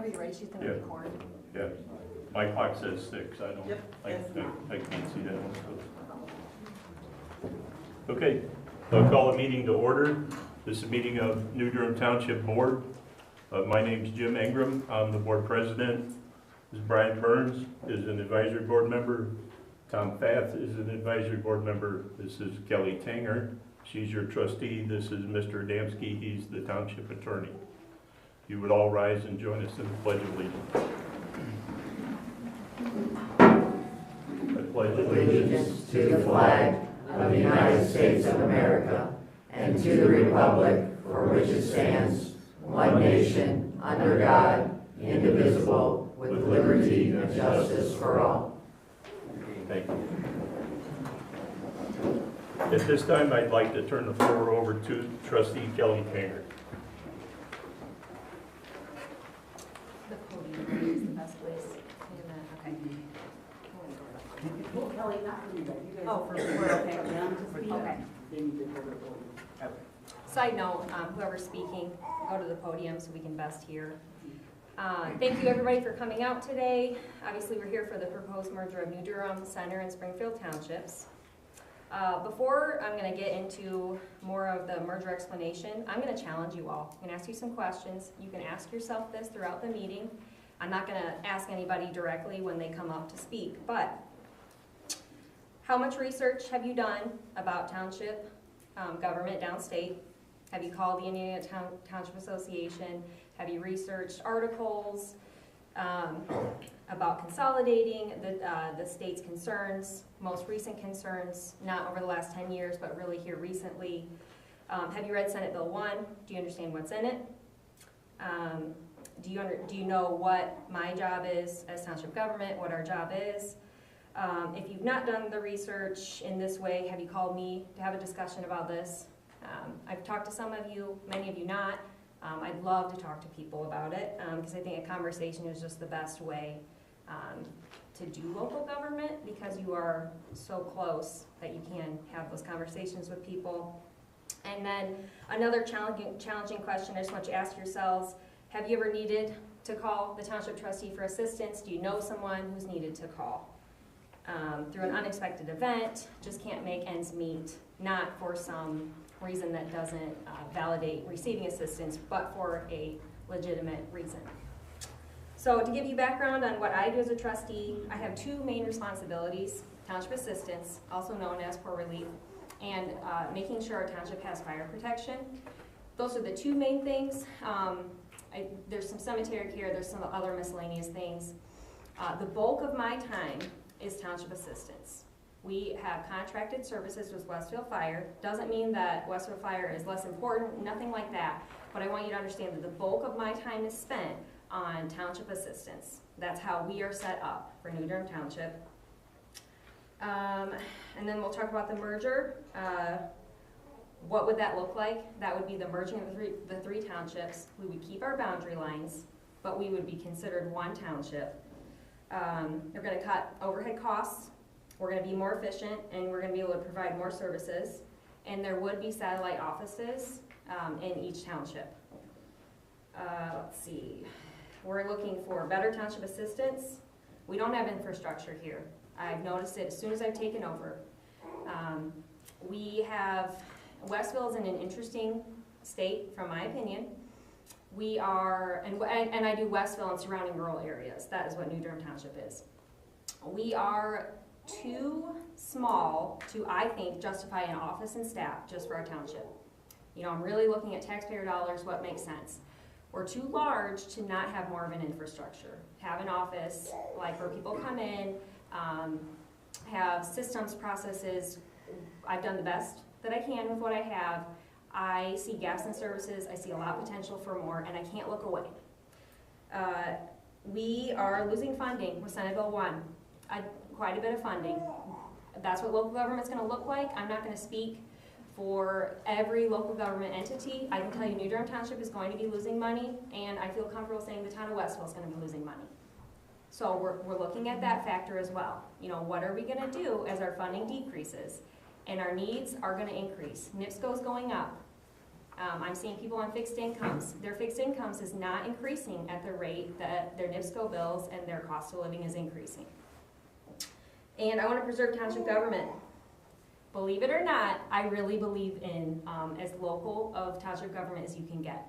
Whenever you're ready, she's going to record. Yeah. My clock says 6. I don't. Yep. I can't see that one. So. Okay. I'll call the meeting to order. This is a meeting of New Durham Township Board. My name is Jim Ingram. I'm the board president. This is Brian Burns, is an advisory board member. Tom Fath is an advisory board member. This is Kelly Tanger. She's your trustee. This is Mr. Adamski. He's the township attorney. You would all rise and join us in the Pledge of Allegiance. I pledge allegiance to the flag of the United States of America and to the republic for which it stands, one nation, under God, indivisible, with liberty and justice for all. Thank you. At this time, I'd like to turn the floor over to Trustee Kelly Tanger. The podium is the best place. Okay. Kelly, not for you guys. You guys. Oh, for we're okay. Come down to speak. Okay. Then you can go to the podium. Okay. Side note, whoever's speaking, go to the podium so we can best hear. Thank you everybody for coming out today. Obviously we're here for the proposed merger of New Durham Center and Springfield Townships. Before I'm going to get into more of the merger explanation, I'm going to challenge you all. I'm going to ask you some questions. You can ask yourself this throughout the meeting. I'm not going to ask anybody directly when they come up to speak, but how much research have you done about township government downstate? Have you called the Indiana Township Association? Have you researched articles about consolidating the state's concerns, most recent concerns, not over the last 10 years, but really here recently? Have you read Senate Bill 1? Do you understand what's in it? Do you know what my job is as township government, what our job is? If you've not done the research in this way, have you called me to have a discussion about this? I've talked to some of you, many of you not. I'd love to talk to people about it because I think a conversation is just the best way to do local government because you are so close that you can have those conversations with people. And then another challenging question I just want you to ask yourselves, have you ever needed to call the township trustee for assistance? Do you know someone who's needed to call? Through an unexpected event, just can't make ends meet, not for some reason that doesn't validate receiving assistance, but for a legitimate reason. So to give you background on what I do as a trustee, I have two main responsibilities: township assistance, also known as poor relief, and making sure our township has fire protection. Those are the two main things. There's some cemetery care, there's some other miscellaneous things. The bulk of my time is township assistance. We have contracted services with Westville Fire. Doesn't mean that Westville Fire is less important, nothing like that. But I want you to understand that the bulk of my time is spent on township assistance. That's how we are set up for New Durham Township. And then we'll talk about the merger. What would that look like? That would be the merging of the three townships. We would keep our boundary lines, but we would be considered one township. They're going to cut overhead costs. We're going to be more efficient, and we're going to be able to provide more services. And there would be satellite offices in each township. Let's see. We're looking for better township assistance. We don't have infrastructure here. I've noticed it as soon as I've taken over. Westville is in an interesting state, from my opinion. We are, and I do Westville and surrounding rural areas. That is what New Durham Township is. We are too small to, I think, justify an office and staff just for our township. You know, I'm really looking at taxpayer dollars, what makes sense. We're too large to not have more of an infrastructure. Have an office, like where people come in, have systems, processes. I've done the best that I can with what I have. I see gaps in services, I see a lot of potential for more, and I can't look away. We are losing funding with Senate Bill 1, quite a bit of funding. That's what local government's going to look like. I'm not going to speak for every local government entity. I can tell you New Durham Township is going to be losing money, and I feel comfortable saying the town of Westville is going to be losing money. So we're looking at that factor as well. You know, what are we going to do as our funding decreases? And our needs are going to increase. NIPSCO is going up. I'm seeing people on fixed incomes. Their fixed incomes is not increasing at the rate that their NIPSCO bills and their cost of living is increasing. And I want to preserve township government. Believe it or not, I really believe in as local of township government as you can get.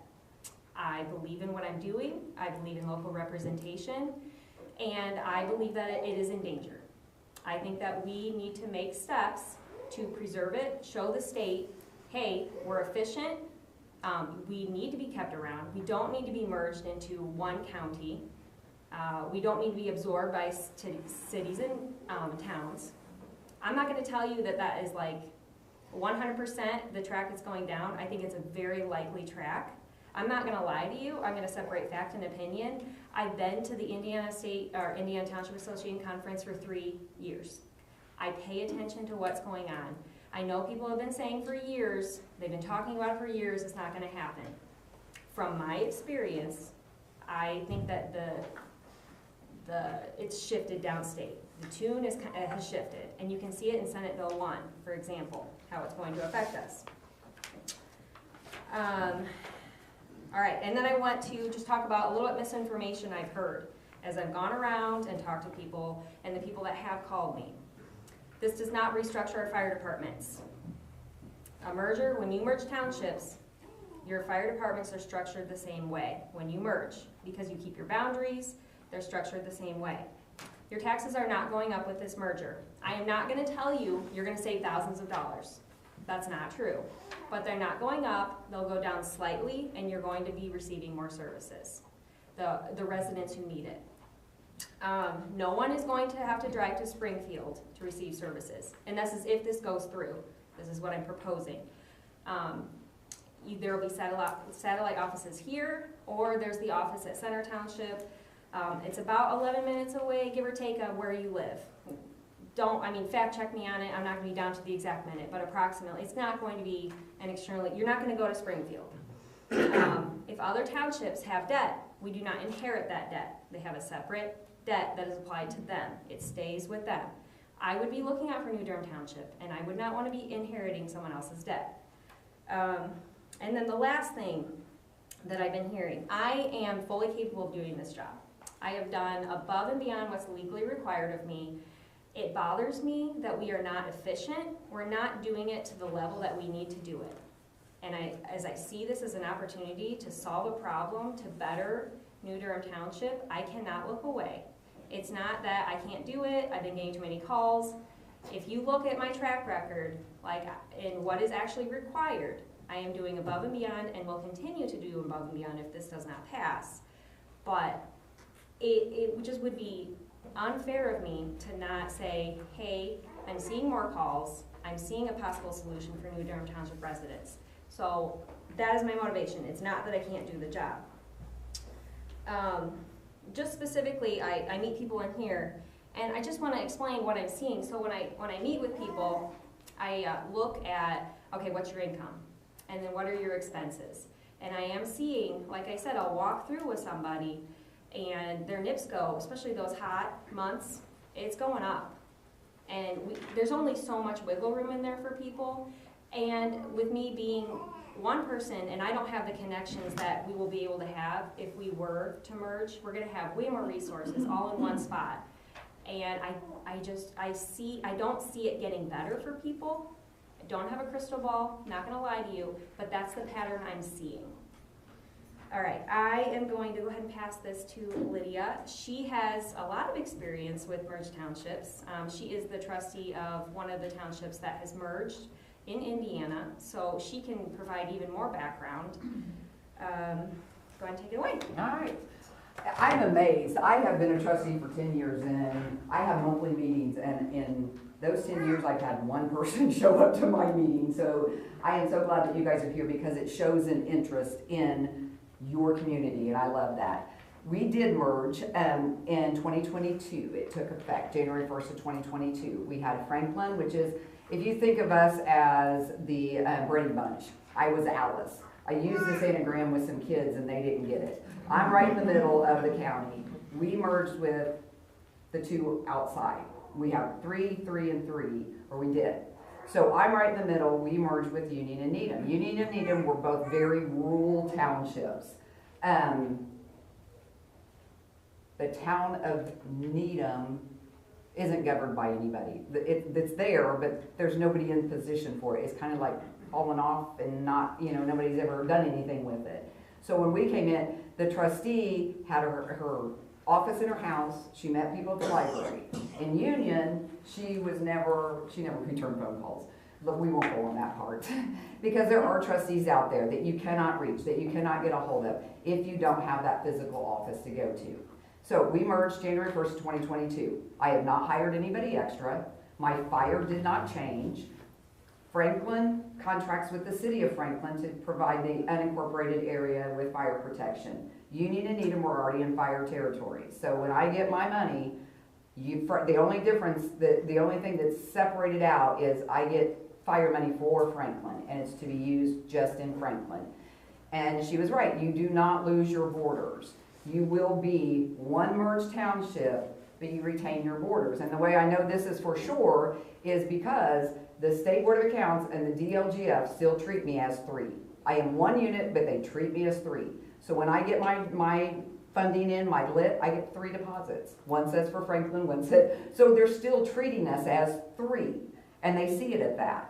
I believe in what I'm doing. I believe in local representation. And I believe that it is in danger. I think that we need to make steps to preserve it, show the state, hey, we're efficient, we need to be kept around, we don't need to be merged into one county, we don't need to be absorbed by cities and towns. I'm not going to tell you that that is like 100% the track that's going down. I think it's a very likely track. I'm not going to lie to you. I'm going to separate fact and opinion. I've been to the Indiana Township Association Conference for 3 years. I pay attention to what's going on. I know people have been saying for years, they've been talking about it for years, it's not going to happen. From my experience, I think that it's shifted downstate. The tune has shifted, and you can see it in Senate Bill 1, for example, how it's going to affect us. All right, and then I want to just talk about a little bit misinformation I've heard as I've gone around and talked to people and the people that have called me. This does not restructure our fire departments. A merger, when you merge townships, your fire departments are structured the same way when you merge, because you keep your boundaries, they're structured the same way. Your taxes are not going up with this merger. I am not going to tell you you're going to save thousands of dollars. That's not true. But they're not going up, they'll go down slightly, and you're going to be receiving more services, the residents who need it. No one is going to have to drive to Springfield to receive services, and this is if this goes through. This is what I'm proposing. There will be satellite offices here, or there's the office at Center Township. It's about 11 minutes away, give or take, of where you live. Fact check me on it. I'm not going to be down to the exact minute, but approximately. It's not going to be an externally, you're not going to go to Springfield. If other townships have debt, we do not inherit that debt. They have a separate debt that is applied to them. It stays with them. I would be looking out for New Durham Township, and I would not want to be inheriting someone else's debt. And then the last thing that I've been hearing, I am fully capable of doing this job. I have done above and beyond what's legally required of me. It bothers me that we are not efficient. We're not doing it to the level that we need to do it. And as I see this as an opportunity to solve a problem, to better New Durham Township, I cannot look away. It's not that I can't do it, I've been getting too many calls. If you look at my track record, like in what is actually required, I am doing above and beyond and will continue to do above and beyond if this does not pass. But it just would be unfair of me to not say, hey, I'm seeing more calls, I'm seeing a possible solution for New Durham Township residents. So that is my motivation. It's not that I can't do the job. Just specifically, I meet people in here, and I just want to explain what I'm seeing. So when I meet with people, I look at, okay, what's your income? And then what are your expenses? And I am seeing, like I said, I'll walk through with somebody, and their NIPSCO, especially those hot months, it's going up. And there's only so much wiggle room in there for people. And with me being one person, and I don't have the connections that we will be able to have if we were to merge, we're going to have way more resources all in one spot. And I don't see it getting better for people. I don't have a crystal ball, not going to lie to you, but that's the pattern I'm seeing. All right, I am going to go ahead and pass this to Lydia. She has a lot of experience with merged townships. She is the trustee of one of the townships that has merged in Indiana, so she can provide even more background. Go ahead and take it away. All right. I'm amazed. I have been a trustee for 10 years, and I have monthly meetings, and in those 10 years I've had one person show up to my meeting. So I am so glad that you guys are here, because it shows an interest in your community, and I love that. We did merge in 2022. It took effect January 1st of 2022. We had Franklin, which is, if you think of us as the Brady Bunch, I was Alice. I used this anagram with some kids and they didn't get it. I'm right in the middle of the county. We merged with the two outside. We have 3, 3, and 3, or we did. So I'm right in the middle. We merged with Union and Needham. Union and Needham were both very rural townships. The town of Needham isn't governed by anybody. It's there, but there's nobody in position for it. It's kind of like falling off and not, nobody's ever done anything with it. So when we came in, the trustee had her office in her house. She met people at the library. In Union, she never returned phone calls. But we won't go on that part. Because there are trustees out there that you cannot reach, that you cannot get a hold of if you don't have that physical office to go to. So we merged January 1st, 2022. I have not hired anybody extra. My fire did not change. Franklin contracts with the city of Franklin to provide the unincorporated area with fire protection. Union and Needham were already in fire territory. So when I get my money, the only difference, the only thing that's separated out is I get fire money for Franklin, and it's to be used just in Franklin. And she was right, you do not lose your borders. You will be one merged township, but you retain your borders. And the way I know this is for sure is because the State Board of Accounts and the DLGF still treat me as three. I am one unit, but they treat me as three. So when I get my funding in, my lit, I get 3 deposits. One says for Franklin, one says, so they're still treating us as three, and they see it at that.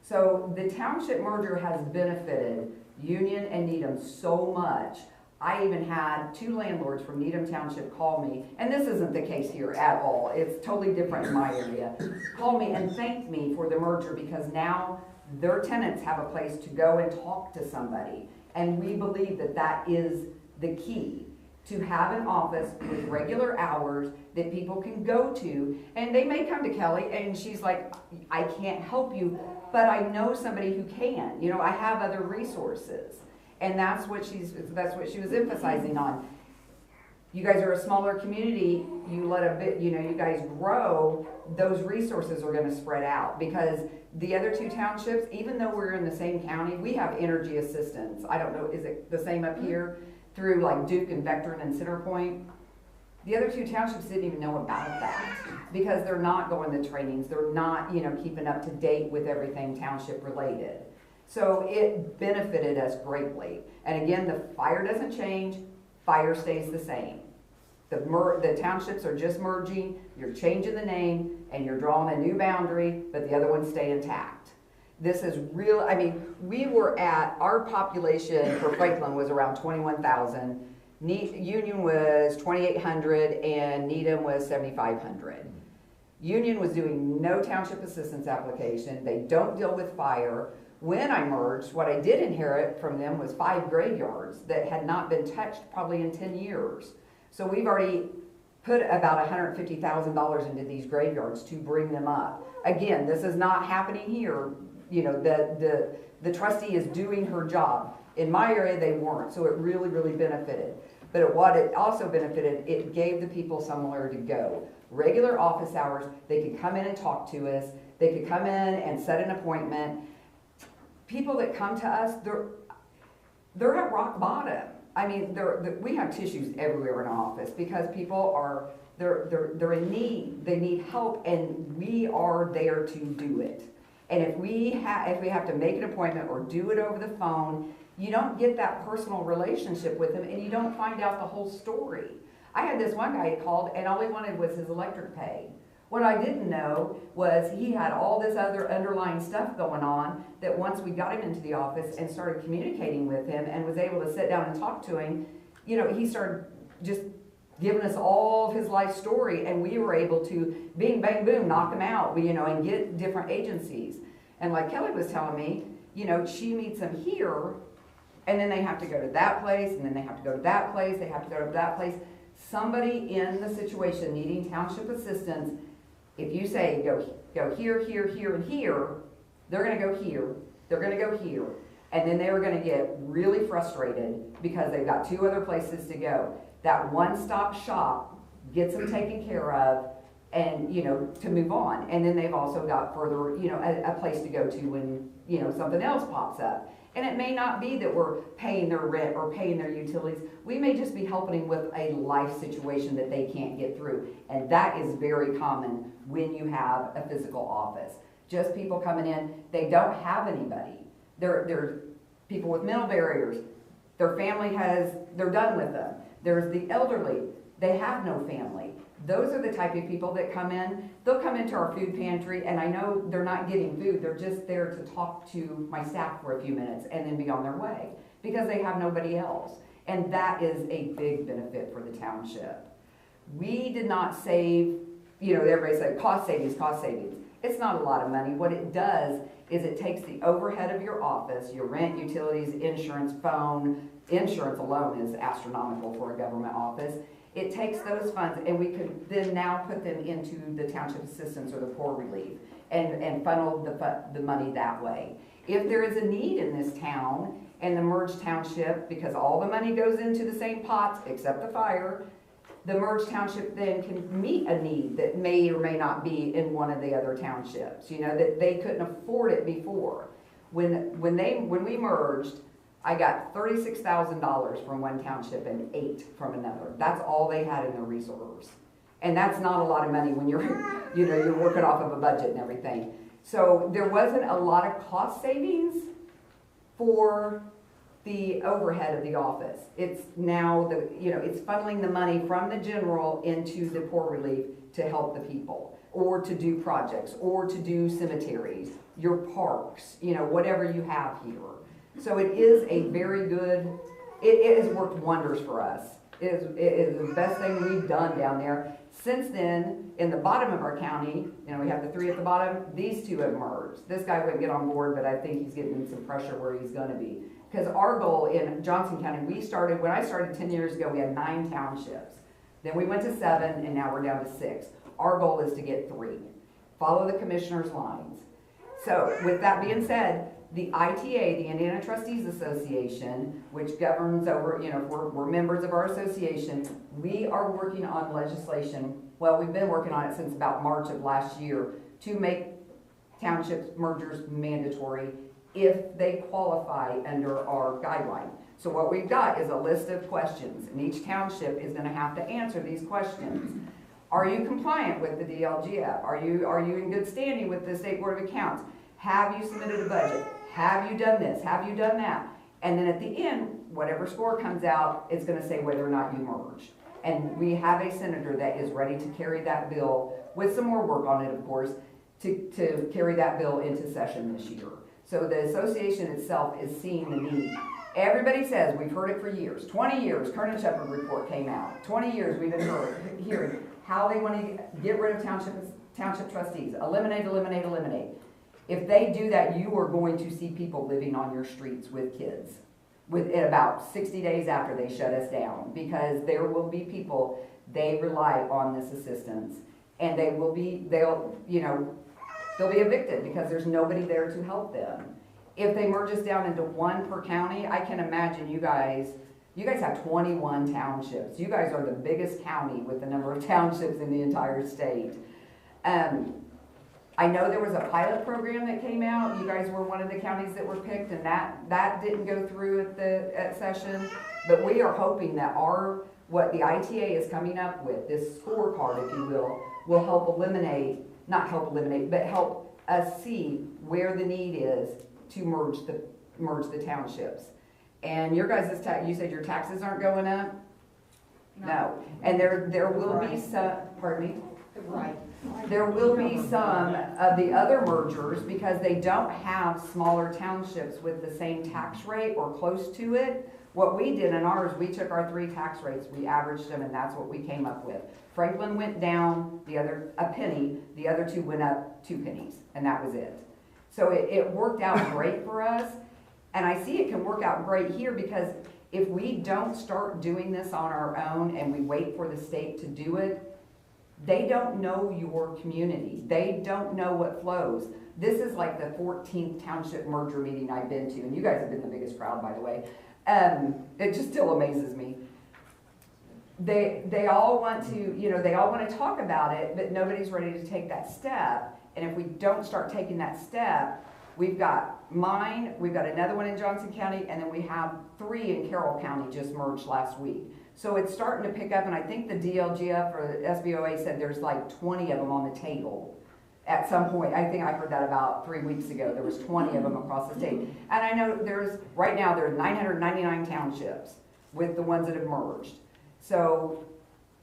So the township merger has benefited Union and Needham so much. I even had 2 landlords from Needham Township call me, and this isn't the case here at all, it's totally different in my area, call me and thanked me for the merger because now their tenants have a place to go and talk to somebody. And we believe that that is the key, to have an office with regular hours that people can go to. And they may come to Kelly and she's like, I can't help you, but I know somebody who can. I have other resources. And that's what she was emphasizing on. You guys are a smaller community, you guys grow, those resources are gonna spread out because the other 2 townships, even though we're in the same county, we have energy assistance. I don't know, is it the same up here? Through like Duke and Vectren and Centerpoint. The other 2 townships didn't even know about that because they're not going to trainings, they're not, keeping up to date with everything township related. So it benefited us greatly. And again, the fire doesn't change, fire stays the same. The townships are just merging, you're changing the name, and you're drawing a new boundary, but the other ones stay intact. This is real, we were at, our population for Franklin was around 21,000. Union was 2,800 and Needham was 7,500. Union was doing no township assistance application. They don't deal with fire. When I merged, what I did inherit from them was 5 graveyards that had not been touched probably in 10 years. So we've already put about $150,000 into these graveyards to bring them up. Again, this is not happening here. The trustee is doing her job. In my area, they weren't, so it really, really benefited. But what it also benefited, it gave the people somewhere to go. Regular office hours, they could come in and talk to us. They could come in and set an appointment. People that come to us, they're at rock bottom. We have tissues everywhere in our office because people are, they're in need. They need help, and we are there to do it. And if we have to make an appointment or do it over the phone, you don't get that personal relationship with them, and you don't find out the whole story. I had this one guy called, and all he wanted was his electric pay. What I didn't know was he had all this other underlying stuff going on that once we got him into the office and started communicating with him and was able to sit down and talk to him, he started just giving us all of his life story, and we were able to, bing, bang, boom, knock him out, and get different agencies. And like Kelly was telling me, she meets him here, and then they have to go to that place, and then they have to go to that place, they have to go to that place. Somebody in the situation needing township assistance, if you say, go here, here, here, and here, they're going to go here, they're going to go here, and then they're going to get really frustrated because they've got 2 other places to go. That one-stop shop gets them taken care of and, to move on. And then they've also got further, a place to go to when, something else pops up. And it may not be that we're paying their rent or paying their utilities. We may just be helping them with a life situation that they can't get through. And that is very common when you have a physical office. just people coming in. They don't have anybody. They're people with mental barriers. Their family they're done with them. There's the elderly. They have no family. Those are the type of people that come in. They'll come into our food pantry, and I know they're not getting food. They're just there to talk to my staff for a few minutes and then be on their way because they have nobody else. And that is a big benefit for the township. We did not save, everybody said cost savings, cost savings. It's not a lot of money. What it does is it takes the overhead of your office, your rent, utilities, insurance, phone. Insurance alone is astronomical for a government office. It takes those funds, and we could then now put them into the township assistance or the poor relief and funnel the money that way. If there is a need in this town and the merged township, because all the money goes into the same pots except the fire, the merged township then can meet a need that may or may not be in one of the other townships, that they couldn't afford it before. When we merged, I got $36,000 from one township and $8,000 from another. That's all they had in their reserves. And that's not a lot of money when you're, you're working off of a budget and everything. So there wasn't a lot of cost savings for the overhead of the office. It's now it's funneling the money from the general into the poor relief to help the people, or to do projects, or to do cemeteries, your parks, whatever you have here. So it is a very good, it has worked wonders for us. It is the best thing we've done down there. Since then, in the bottom of our county, we have the 3 at the bottom, these 2 have merged. This guy wouldn't get on board, but I think he's getting some pressure where he's gonna be. Because our goal in Johnson County, when I started 10 years ago, we had 9 townships. Then we went to 7, and now we're down to 6. Our goal is to get 3. Follow the commissioner's lines. So with that being said, the ITA, the Indiana Trustees Association, which governs over, we're members of our association, we are working on legislation. Well, we've been working on it since about March of last year to make township mergers mandatory if they qualify under our guideline. So what we've got is a list of questions, and each township is going to have to answer these questions. Are you compliant with the DLGF? Are you in good standing with the State Board of Accounts? Have you submitted a budget? Have you done this? Have you done that? And then at the end, whatever score comes out, it's going to say whether or not you merge. And we have a senator that is ready to carry that bill, with some more work on it, of course, to carry that bill into session this year. So the association itself is seeing the need. Everybody says, we've heard it for years, 20 years, Kernan Shepherd report came out. 20 years we've been hearing how they want to get rid of township trustees. Eliminate, eliminate, eliminate. If they do that, you are going to see people living on your streets with kids in about 60 days after they shut us down, because there will be people, they rely on this assistance, and they'll be evicted because there's nobody there to help them. If they merge us down into 1 per county, I can imagine you guys have 21 townships. You guys are the biggest county with the number of townships in the entire state. I know there was a pilot program that came out. You guys were one of the counties that were picked, and that didn't go through at session. But we are hoping that what the ITA is coming up with, this scorecard, if you will help but help us see where the need is to merge the townships. And your guys' you said your taxes aren't going up? No. And there will be some, pardon me? Right. There will be some of the other mergers, because they don't have smaller townships with the same tax rate or close to it. What we did in ours, we took our 3 tax rates, we averaged them, and that's what we came up with. Franklin went down a penny, the other 2 went up 2 pennies, and that was it. So it worked out great for us, and I see it can work out great here, because if we don't start doing this on our own and we wait for the state to do it, they don't know your community. They don't know what flows. This is like the 14th township merger meeting I've been to, and you guys have been the biggest crowd, by the way. It just still amazes me. They all want to talk about it, but nobody's ready to take that step. And if we don't start taking that step, we've got mine, we've got another one in Johnson County, and then we have 3 in Carroll County just merged last week. So it's starting to pick up, and I think the DLGF or the SBOA said there's like 20 of them on the table. at some point. I think I heard that about 3 weeks ago. There was 20 of them across the state. And I know right now there's 999 townships with the ones that have merged. So,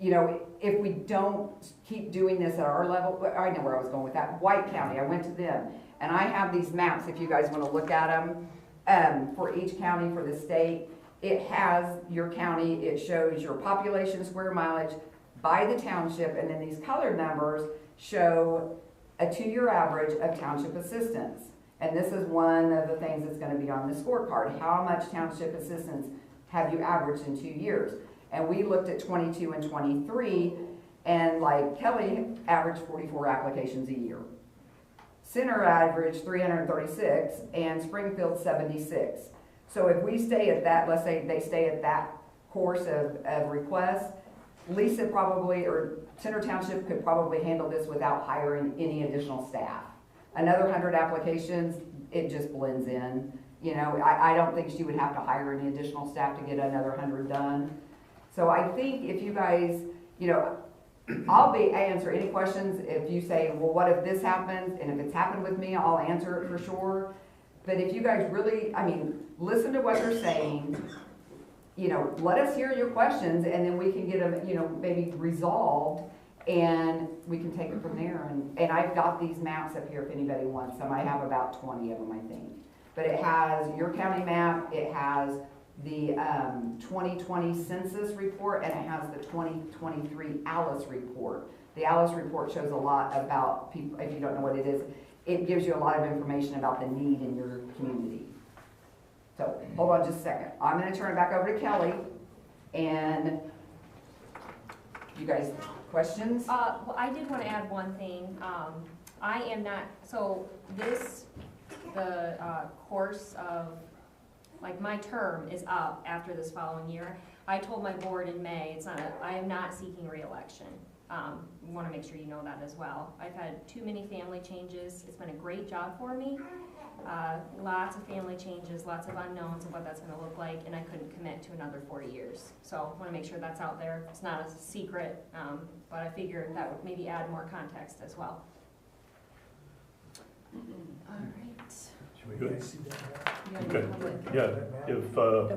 you know, if we don't keep doing this at our level, I know where I was going with that. White County, I went to them, and I have these maps, if you guys want to look at them, for each county for the state. It has your county, it shows your population, square mileage by the township, and then these colored numbers show a 2-year average of township assistance. And this is one of the things that's going to be on the scorecard. How much township assistance have you averaged in 2 years? And we looked at 22 and 23, and like Kelly averaged 44 applications a year. Center averaged 336, and Springfield 76. So if we stay at that, let's say they stay at that course of requests, Lisa probably, or Center Township could probably handle this without hiring any additional staff. Another 100 applications, it just blends in. You know, I don't think she would have to hire any additional staff to get another 100 done. So I think if you guys, you know, I'll answer any questions if you say, well, what if this happens? And if it's happened with me, I'll answer it for sure. But if you guys really, I mean, listen to what they're saying, you know, let us hear your questions, and then we can get them, you know, maybe resolved, and we can take it from there. And I've got these maps up here if anybody wants them. I have about 20 of them, I think. But it has your county map, it has the 2020 census report, and it has the 2023 Alice report. The Alice report shows a lot about people. If you don't know what it is, it gives you a lot of information about the need in your community. So hold on just a second. I'm going to turn it back over to Kelly. And you guys, questions? Well, I did want to add one thing. I am not, so the course of, like, my term is up after this following year. I told my board in May, I am not seeking re-election. Want to make sure you know that as well. I've had too many family changes. It's been a great job for me. Lots of family changes, lots of unknowns of what that's going to look like, and I couldn't commit to another 4 years. So I want to make sure that's out there. It's not a secret, but I figured that would maybe add more context as well. All right. Good. You have any Okay. public? Yeah,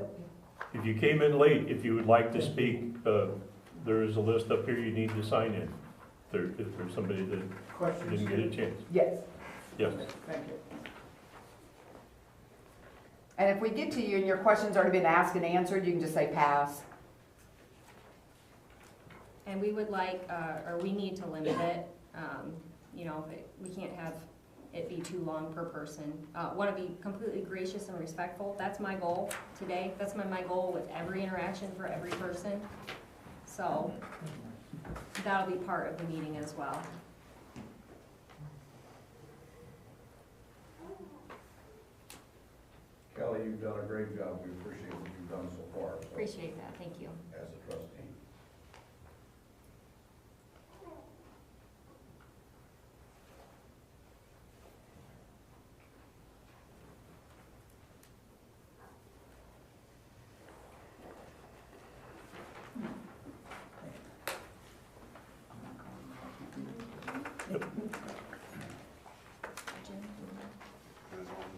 if you came in late, if you would like to speak, there is a list up here you need to sign in. If there's somebody that didn't get a chance. Yes. Yes. Thank you. And if we get to you and your question's already been asked and answered, you can just say pass. And we would like, or we need to limit it. You know, we can't have it be too long per person. Want to be completely gracious and respectful. That's my goal today. That's my goal with every interaction for every person. So that'll be part of the meeting as well. Kelly, you've done a great job. We appreciate what you've done so far. So, Appreciate that. Thank you. as a trustee.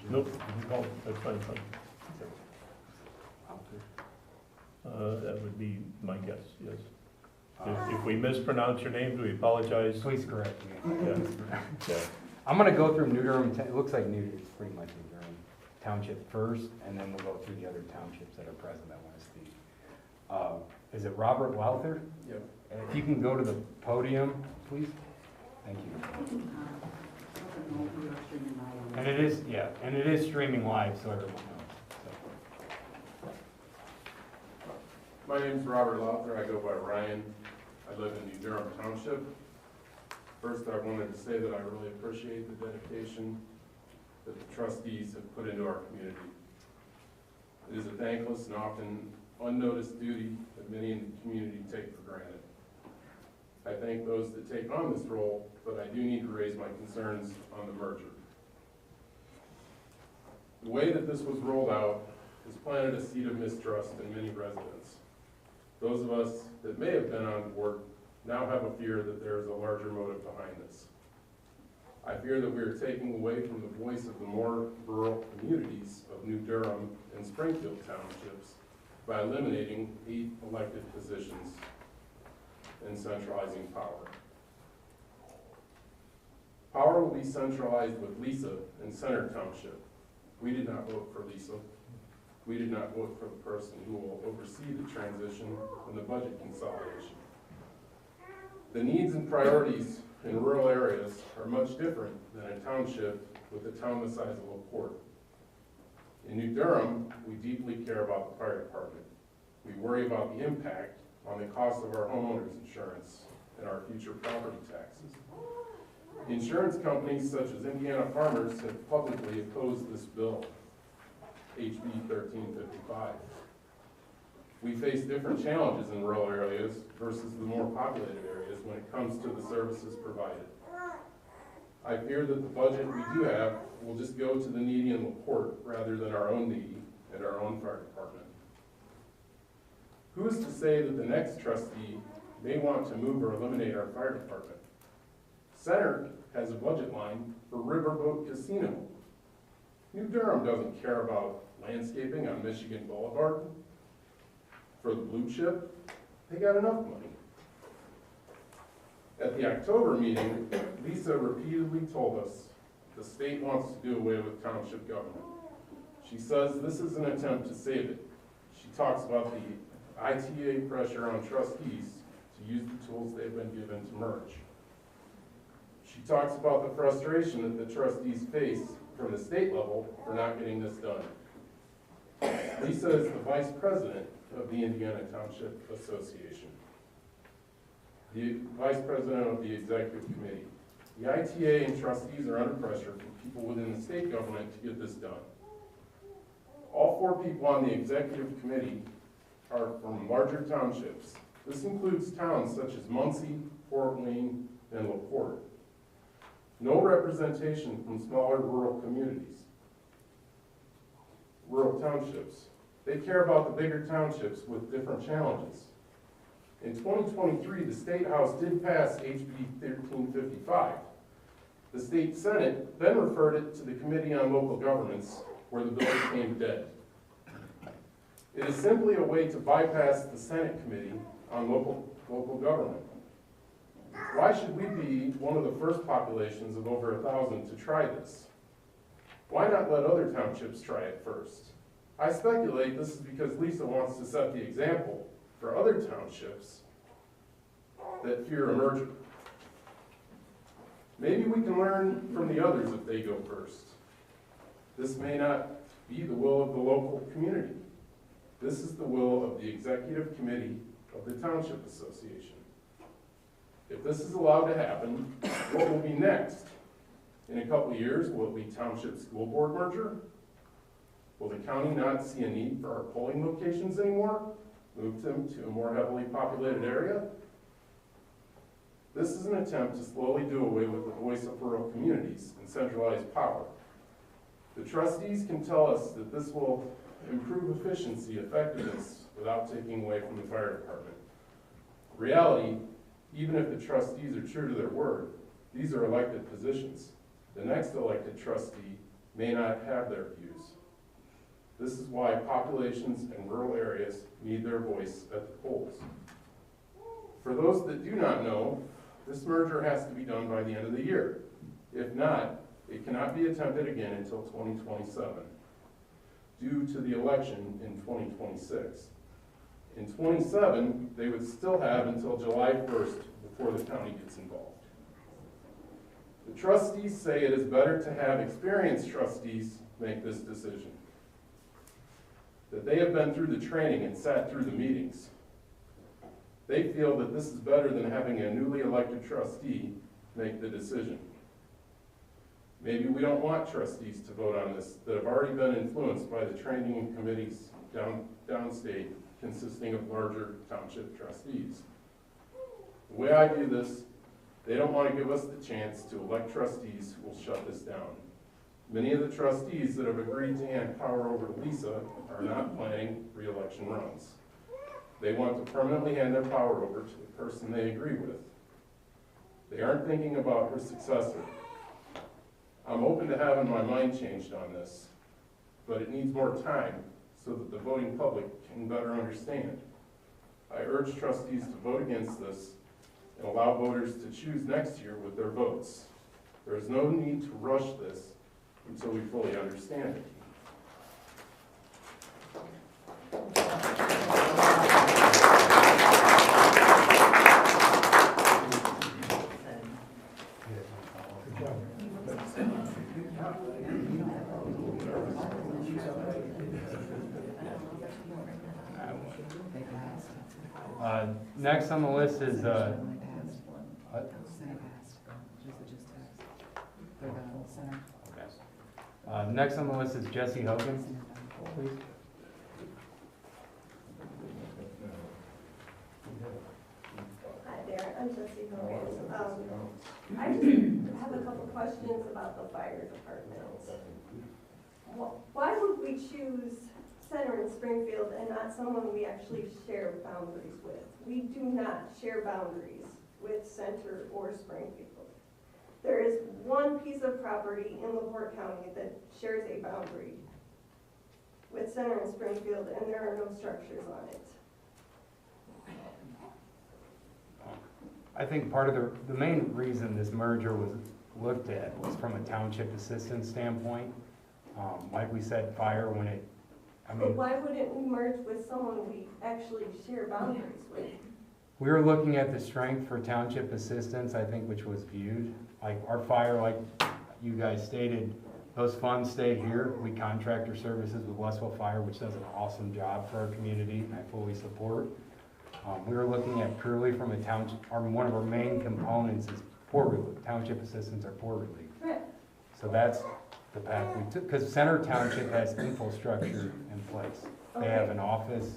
Nope, no, that's fine. That would be my guess, yes. If we mispronounce your name, do we apologize? Please correct me. Yeah. I'm gonna go through New Durham, it looks like it's pretty much New Durham Township first, and then we'll go through the other townships that are present that want to speak. Is it Robert Welther? Yep. If you can go to the podium, please. Thank you. And it is, yeah, and it is streaming live, so everyone knows. My name's Robert Lother. I go by Ryan. I live in New Durham Township. First, I wanted to say that I really appreciate the dedication that the trustees have put into our community. It is a thankless and often unnoticed duty that many in the community take for granted. I thank those that take on this role, but I do need to raise my concerns on the merger. The way that this was rolled out has planted a seed of mistrust in many residents. Those of us that may have been on board now have a fear that there is a larger motive behind this. I fear that we are taking away from the voice of the more rural communities of New Durham and Springfield townships by eliminating 8 elected positions and centralizing power. Power will be centralized with Lisa in Center Township. We did not vote for Lisa. We did not vote for the person who will oversee the transition and the budget consolidation. The needs and priorities in rural areas are much different than a township with a town the size of LaPorte. In New Durham, we deeply care about the fire department. We worry about the impact on the cost of our homeowners insurance and our future property taxes. Insurance companies such as Indiana Farmers have publicly opposed this bill, HB 1355. We face different challenges in rural areas versus the more populated areas when it comes to the services provided. I fear that the budget we do have will just go to the needy in LaPorte rather than our own needy and our own fire department. Who is to say that the next trustee may want to move or eliminate our fire department? Center has a budget line for Riverboat Casino. New Durham doesn't care about landscaping on Michigan Boulevard. For the blue chip, they got enough money. At the October meeting, Lisa repeatedly told us the state wants to do away with township government. She says this is an attempt to save it. She talks about the ITA pressure on trustees to use the tools they've been given to merge. She talks about the frustration that the trustees face from the state level for not getting this done. Lisa is the vice president of the Indiana Township Association, the vice president of the executive committee. The ITA and trustees are under pressure from people within the state government to get this done. All 4 people on the executive committee are from larger townships. This includes towns such as Muncie, Fort Wayne, and LaPorte. No representation from smaller rural communities, rural townships. They care about the bigger townships with different challenges. In 2023, the State House did pass HB 1355. The State Senate then referred it to the Committee on Local Governments, where the bill became dead. It is simply a way to bypass the Senate Committee on Local Government. Why should we be one of the first populations of over 1,000 to try this? Why not let other townships try it first? I speculate this is because Lisa wants to set the example for other townships that fear a merger. Maybe we can learn from the others if they go first. This may not be the will of the local community. This is the will of the executive committee of the Township Association. If this is allowed to happen, what will be next? In a couple of years, will it be township school board merger? Will the county not see a need for our polling locations anymore? Move them to a more heavily populated area? This is an attempt to slowly do away with the voice of rural communities and centralize power. The trustees can tell us that this will improve efficiency, effectiveness, without taking away from the fire department. Reality, even if the trustees are true to their word, these are elected positions. The next elected trustee may not have their views. This is why populations in rural areas need their voice at the polls. For those that do not know, this merger has to be done by the end of the year. If not, it cannot be attempted again until 2027, due to the election in 2026. In 27, they would still have until July 1st before the county gets involved. The trustees say it is better to have experienced trustees make this decision, that they have been through the training and sat through the meetings. They feel that this is better than having a newly elected trustee make the decision. Maybe we don't want trustees to vote on this that have already been influenced by the training committees downstate consisting of larger township trustees. The way I view this, they don't want to give us the chance to elect trustees who will shut this down. Many of the trustees that have agreed to hand power over to Lisa are not planning re-election runs. They want to permanently hand their power over to the person they agree with. They aren't thinking about her successor. I'm open to having my mind changed on this, but it needs more time so that the voting public can better understand. I urge trustees to vote against this and allow voters to choose next year with their votes. There is no need to rush this until we fully understand it. Next on the list is, next on the list is Jesse Hogan, please. Hi there, I'm Jessie Hogan. I just have a couple questions about the fire department. Why would we choose Center in Springfield and not someone we actually share boundaries with? We do not share boundaries with Center or Springfield. There is one piece of property in LaPorte County that shares a boundary with Center in Springfield, and there are no structures on it. I think part of the main reason this merger was looked at was from a township assistance standpoint. Like we said, fire, when it, But why wouldn't we merge with someone we actually share boundaries with? we were looking at the strength for township assistance, I think, which was viewed. Like our fire, like you guys stated, those funds stay here. We contract our services with Westville Fire, which does an awesome job for our community, and I fully support. We were looking at purely from a township, one of our main components is poor relief, township assistance or poor relief. Right. So that's the path we took, because Center Township has infrastructure in place. They have an office.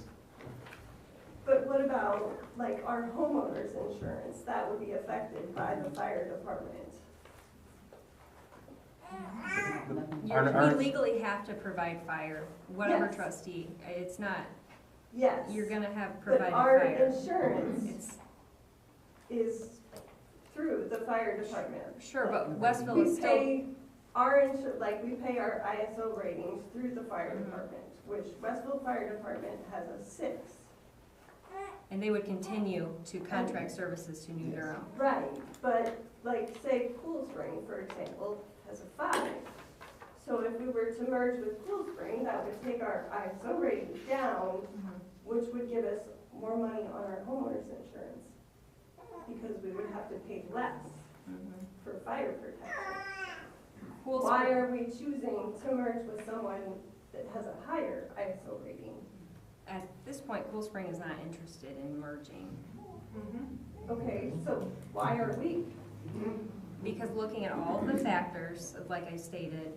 But what about, like, our homeowners insurance? That would be affected by the fire department. Our- We legally have to provide fire, whatever Yes. trustee, it's not, Yes. you're gonna have But provided our fire. insurance It's, is through the fire department. sure, but Westville We is still, pay our we pay our ISO ratings through the fire department, which Westville Fire Department has a 6. and they would continue to contract services to New Durham. Right, but like, say, Cool Spring, for example, has a 5. So if we were to merge with Cool Spring, that would take our ISO rating down, which would give us more money on our homeowners insurance, because we would have to pay less for fire protection. Cool Why Spring- are we choosing to merge with someone that has a higher ISO rating? At this point, Cool Spring is not interested in merging, Okay, so why are we? because looking at all of the factors, like I stated,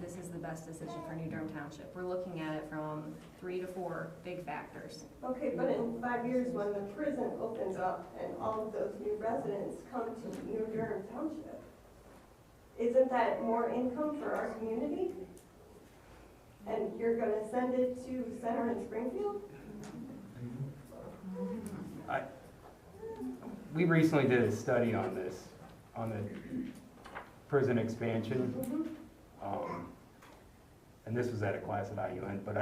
this is the best decision for New Durham Township. We're looking at it from 3 to 4 big factors. Okay, but in 5 years, when the prison opens up and all of those new residents come to New Durham Township, isn't that more income for our community? And you're gonna send it to Center in Springfield? We recently did a study on this, on the prison expansion. And this was at a class at IUN, but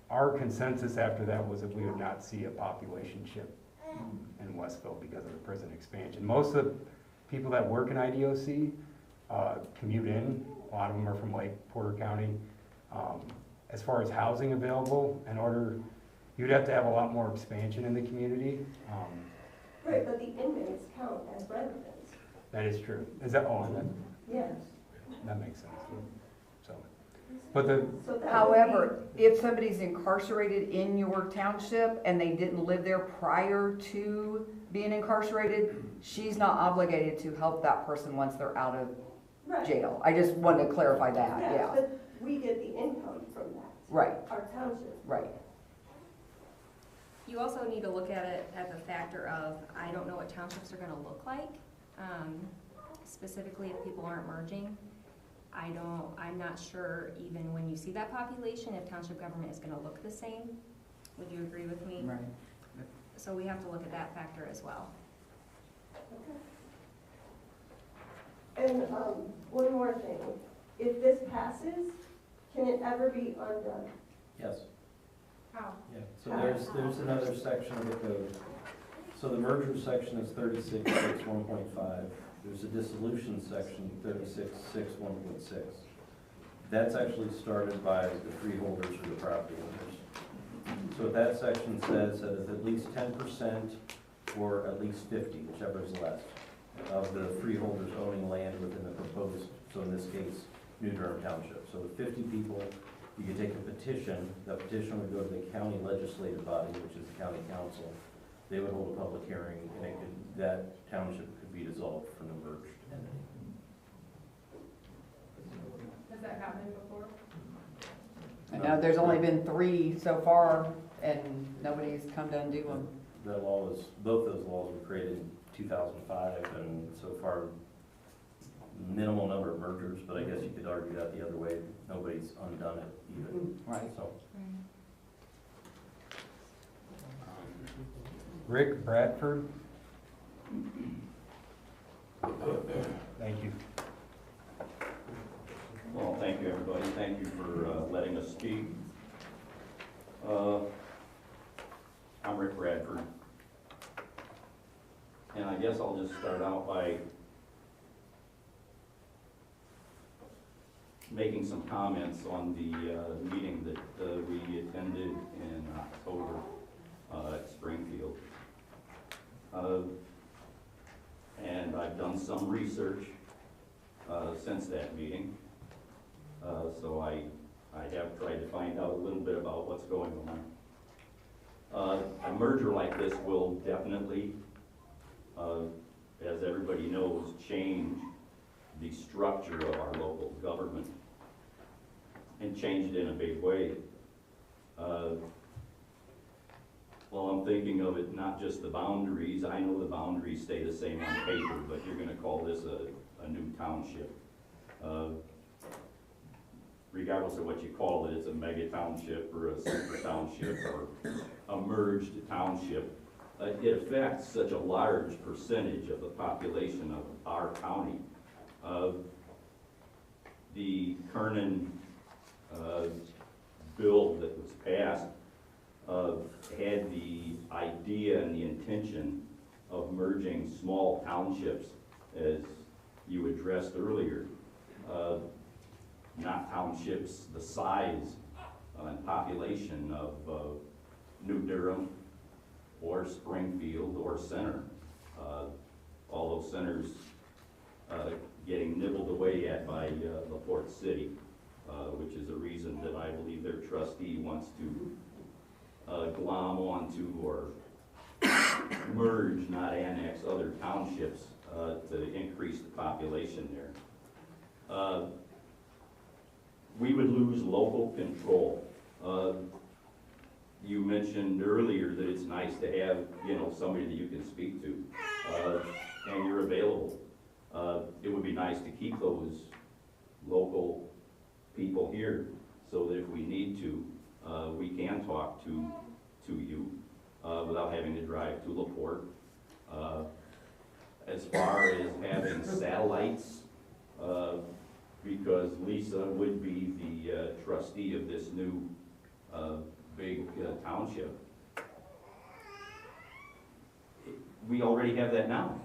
our consensus after that was that we would not see a population shift in Westville because of the prison expansion. Most of the people that work in IDOC commute in. A lot of them are from Lake Porter County. As far as housing available, you'd have to have a lot more expansion in the community. Right, but the inmates count as residents. That is true. Yes. That makes sense. So, but the, So that would be- However, if somebody's incarcerated in your township and they didn't live there prior to being incarcerated, she's not obligated to help that person once they're out of Right. jail. I just wanted to clarify that, Yeah, yeah. but we get the income from that. Right, Our township. right. You also need to look at it at the factor of, I don't know what townships are gonna look like, specifically if people aren't merging. I'm not sure even when you see that population, if township government is gonna look the same. Would you agree with me? Right. So we have to look at that factor as well. And one more thing. if this passes, can it ever be undone? Yes. How? Yeah, so there's another section of the code. So the merger section is 36.6.1.5. There's a dissolution section, 36.6.1.6. That's actually started by the freeholders or the property owners. So what that section says that if at least 10% or at least 50, whichever is less, of the freeholders owning land within the proposed, so in this case, New Durham Township. So with 50 people, you could take a petition. That petition would go to the county legislative body, which is the county council. They would hold a public hearing, and that township could be dissolved from the merged entity. Has that happened before? I know there's only been 3 so far, and nobody's come to undo them. That law was, both those laws were created in 2005, and so far, minimal number of mergers, but I guess you could argue that the other way. Nobody's undone it either. Right. So, Rick Bradford. Thank you. Well, thank you, everybody. Thank you for letting us speak. I'm Rick Bradford. And I guess I'll just start out by making some comments on the meeting that we attended in October at Springfield. And I've done some research since that meeting. So I have tried to find out a little bit about what's going on. A merger like this will definitely, as everybody knows, change the structure of our local government and change it in a big way. Well, I'm thinking of it not just the boundaries. I know the boundaries stay the same on paper, but you're going to call this a new township. Regardless of what you call it, it's a mega township or a super township or a merged township. It affects such a large percentage of the population of our county. The Kernan bill that was passed had the idea and the intention of merging small townships, as you addressed earlier. Not townships the size and population of New Durham or Springfield or Center. All those centers getting nibbled away at by LaPorte City, which is a reason that I believe their trustee wants to glom onto or merge, not annex, other townships to increase the population there. We would lose local control. You mentioned earlier that it's nice to have, somebody that you can speak to, and you're available. It would be nice to keep those local people here so that if we need to, we can talk to you without having to drive to LaPorte. As far as having satellites, because Lisa would be the trustee of this new big township. We already have that now.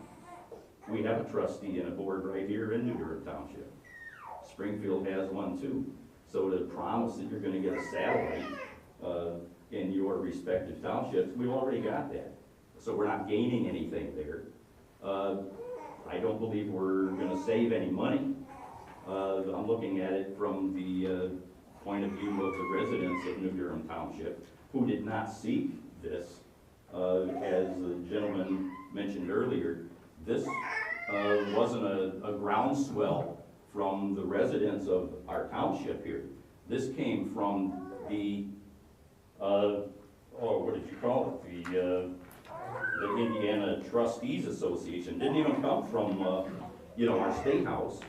We have a trustee and a board right here in New Durham Township. Springfield has one too. So to promise that you're going to get a satellite in your respective townships, we've already got that. So we're not gaining anything there. I don't believe we're going to save any money. I'm looking at it from the point of view of the residents of New Durham Township who did not seek this. As the gentleman mentioned earlier, this wasn't a groundswell from the residents of our township here. This came from the, what did you call it? The Indiana Trustees Association. Didn't even come from, our state house.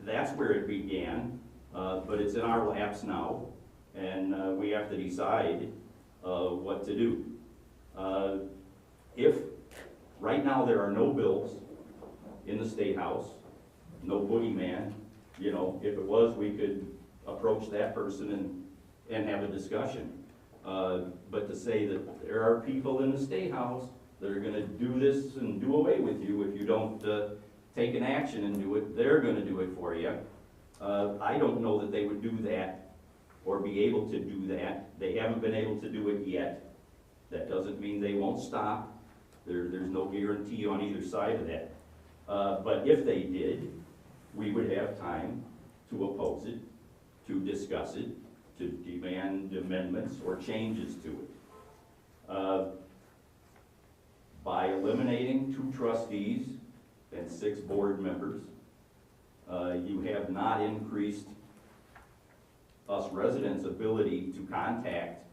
That's where it began, but it's in our laps now, and we have to decide what to do. If right now there are no bills in the State House, no boogeyman. You know, if it was, we could approach that person and have a discussion. But to say that there are people in the State House that are gonna do this and do away with you if you don't take an action and do it, they're gonna do it for you. I don't know that they would do that or be able to do that. They haven't been able to do it yet. That doesn't mean they won't stop. There's no guarantee on either side of that. But if they did, we would have time to oppose it, to discuss it, to demand amendments or changes to it. By eliminating 2 trustees and 6 board members, you have not increased us residents' ability to contact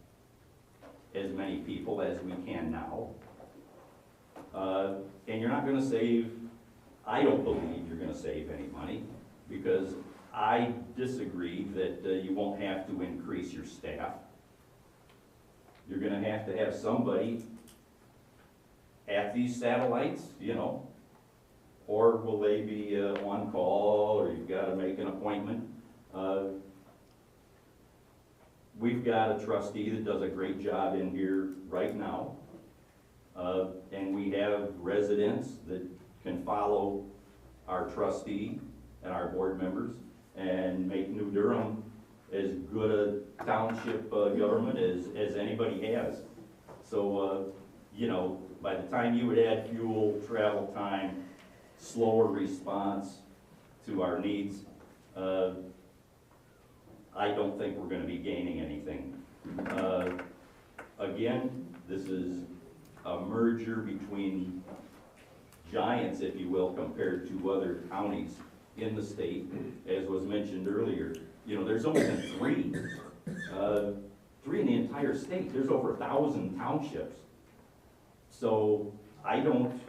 as many people as we can now. And you're not gonna save, I don't believe you're gonna save any money, because I disagree that you won't have to increase your staff. You're gonna have to have somebody at these satellites, you know, or will they be on call, or you've gotta make an appointment. We've got a trustee that does a great job in here right now. And we have residents that can follow our trustee and our board members and make New Durham as good a township government as anybody has. So, you know, by the time you would add fuel, travel time, slower response to our needs, I don't think we're gonna be gaining anything. Again, this is a merger between giants, if you will, compared to other counties in the state. As was mentioned earlier, you know, there's only been 3 in the entire state. There's over 1,000 townships. So I don't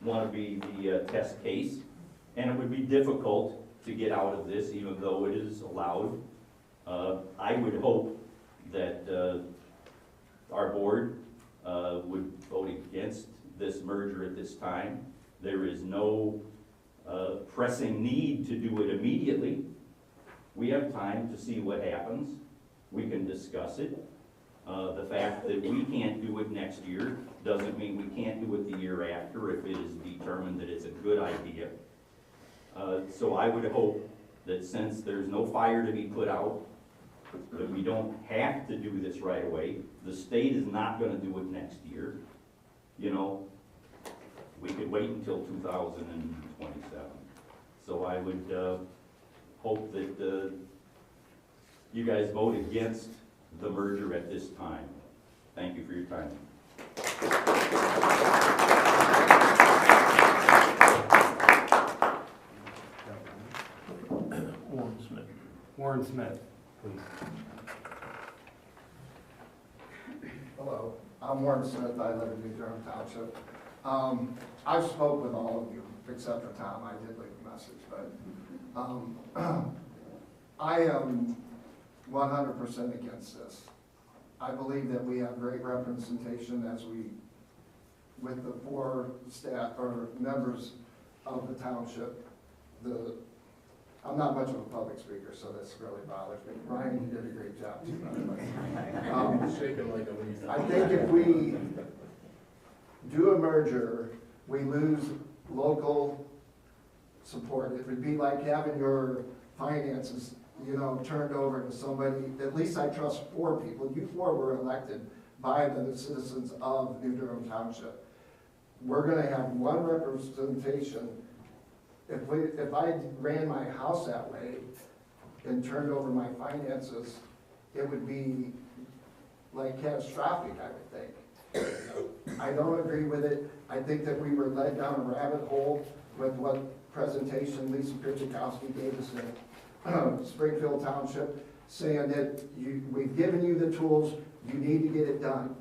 want to be the test case, and it would be difficult to get out of this, even though it is allowed. I would hope that our board would vote against this merger at this time. There is no pressing need to do it immediately. We have time to see what happens. We can discuss it. The fact that we can't do it next year doesn't mean we can't do it the year after if it is determined that it's a good idea. So I would hope that since there's no fire to be put out, that we don't have to do this right away. The state is not gonna do it next year. You know, we could wait until 2027. So I would hope that you guys vote against the merger at this time. Thank you for your time. Warren Smith, please. Hello, I'm Warren Smith. I live in New Durham Township. I've spoke with all of you except for Tom. I did leave a message, but I am 100% against this. I believe that we have great representation with the 4 staff or members of the township. I'm not much of a public speaker, so this really bothers me. Ryan, you did a great job too, by the way. Shaking like a leaf. I think if we do a merger, we lose local support. It would be like having your finances, you know, turned over to somebody. At least I trust 4 people. You 4 were elected by the citizens of New Durham Township. We're gonna have one representation. If I ran my house that way and turned over my finances, it would be like catastrophic, I would think. I don't agree with it. I think that we were led down a rabbit hole with what presentation Lisa Pichikowski gave us in Springfield Township, saying that we've given you the tools, you need to get it done.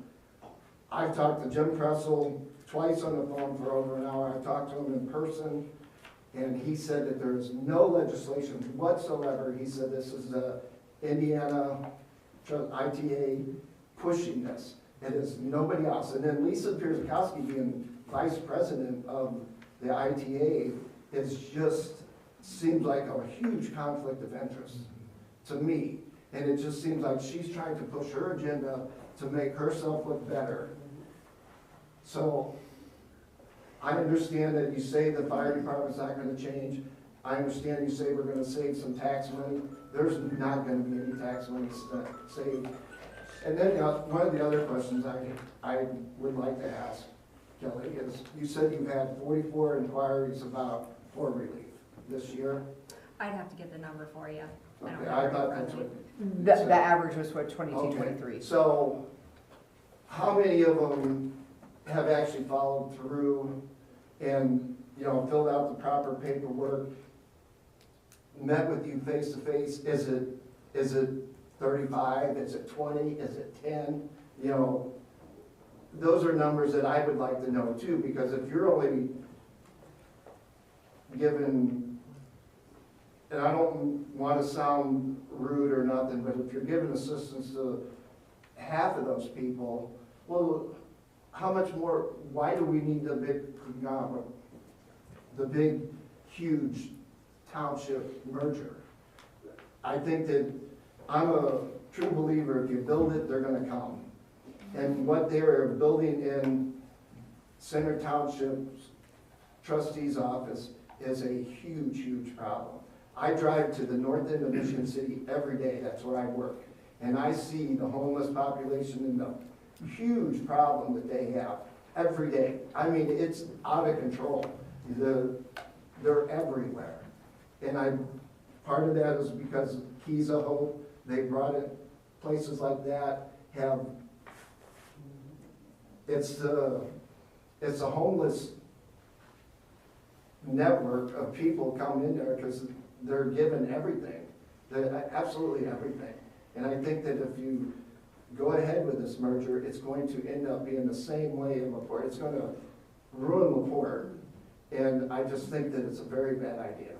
I've talked to Jim Pressel twice on the phone for over an hour. I've talked to him in person. And he said that there is no legislation whatsoever. He said this is the Indiana ITA pushing this. It is nobody else. And then Lisa Pierzakowski being vice president of the ITA is just, seems like a huge conflict of interest to me. And it just seems like she's trying to push her agenda to make herself look better. So I understand that you say the fire department's not gonna change. I understand you say we're gonna save some tax money. There's not gonna be any tax money saved. And then one of the other questions I would like to ask, Kelly, is you said you've had 44 inquiries about poor relief this year. I'd have to get the number for you. I don't Okay, have I it thought in front that's of me. what. The average was what, 22, Okay, 23? So, how many of them have actually followed through and, you know, filled out the proper paperwork, met with you face to face? Is it 35? Is it 20? Is it 10? You know, those are numbers that I would like to know too, because if you're only given, and I don't want to sound rude or nothing, but if you're giving assistance to half of those people, well, how much more, why do we need the big conglomerate, the big, huge township merger? I think that I'm a true believer, if you build it, they're gonna come. And what they're building in Center Township's trustee's office is a huge, huge problem. I drive to the north end of Michigan City every day, that's where I work. And I see the homeless population and the huge problem that they have every day. I mean, it's out of control. They're everywhere. And part of that is because Keys of Hope, they brought it, places like that have, it's a homeless network of people coming in there because they're given everything, absolutely everything. And I think that if you go ahead with this merger, it's going to end up being the same way in LaPorte. It's going to ruin LaPorte. And I just think that it's a very bad idea.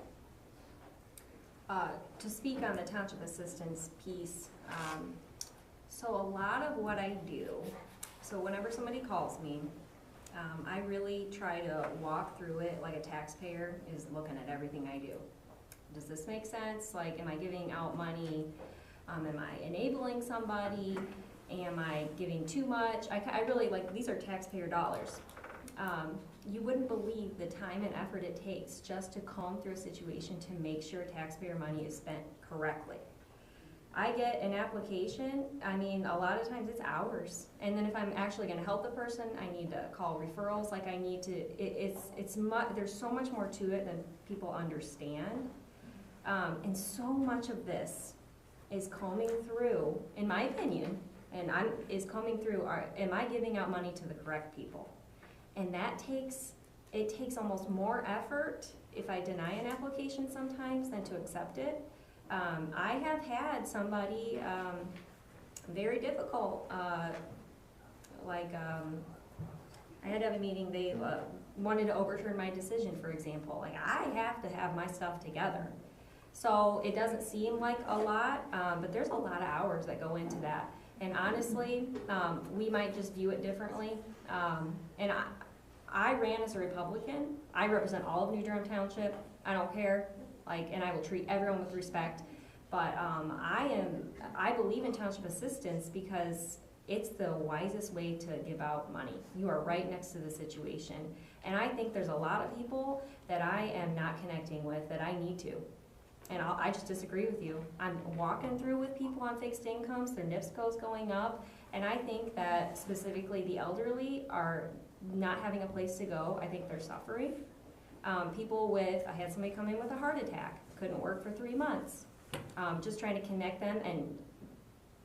To speak on the township assistance piece, so a lot of what I do, so whenever somebody calls me, I really try to walk through it like a taxpayer is looking at everything I do. Does this make sense? Like, am I giving out money? Am I enabling somebody? Am I giving too much? I really, like, these are taxpayer dollars. You wouldn't believe the time and effort it takes just to comb through a situation to make sure taxpayer money is spent correctly. I get an application, I mean, a lot of times it's hours. And then if I'm actually gonna help the person, I need to call referrals, like I need to, there's so much more to it than people understand. And so much of this is combing through, in my opinion, and is combing through, am I giving out money to the correct people? And it takes almost more effort if I deny an application sometimes than to accept it. I have had somebody very difficult, I had to have a meeting, they wanted to overturn my decision, for example. Like, I have to have my stuff together. So it doesn't seem like a lot, but there's a lot of hours that go into that. And honestly, we might just view it differently. And I ran as a Republican. I represent all of New Durham Township. I don't care, and I will treat everyone with respect. But I believe in township assistance because it's the wisest way to give out money. You are right next to the situation. And I think there's a lot of people that I am not connecting with that I need to. And I just disagree with you. I'm walking through with people on fixed incomes, their NIPSCO's going up, and I think that specifically the elderly are not having a place to go. I think they're suffering. I had somebody come in with a heart attack, couldn't work for 3 months. Just trying to connect them, and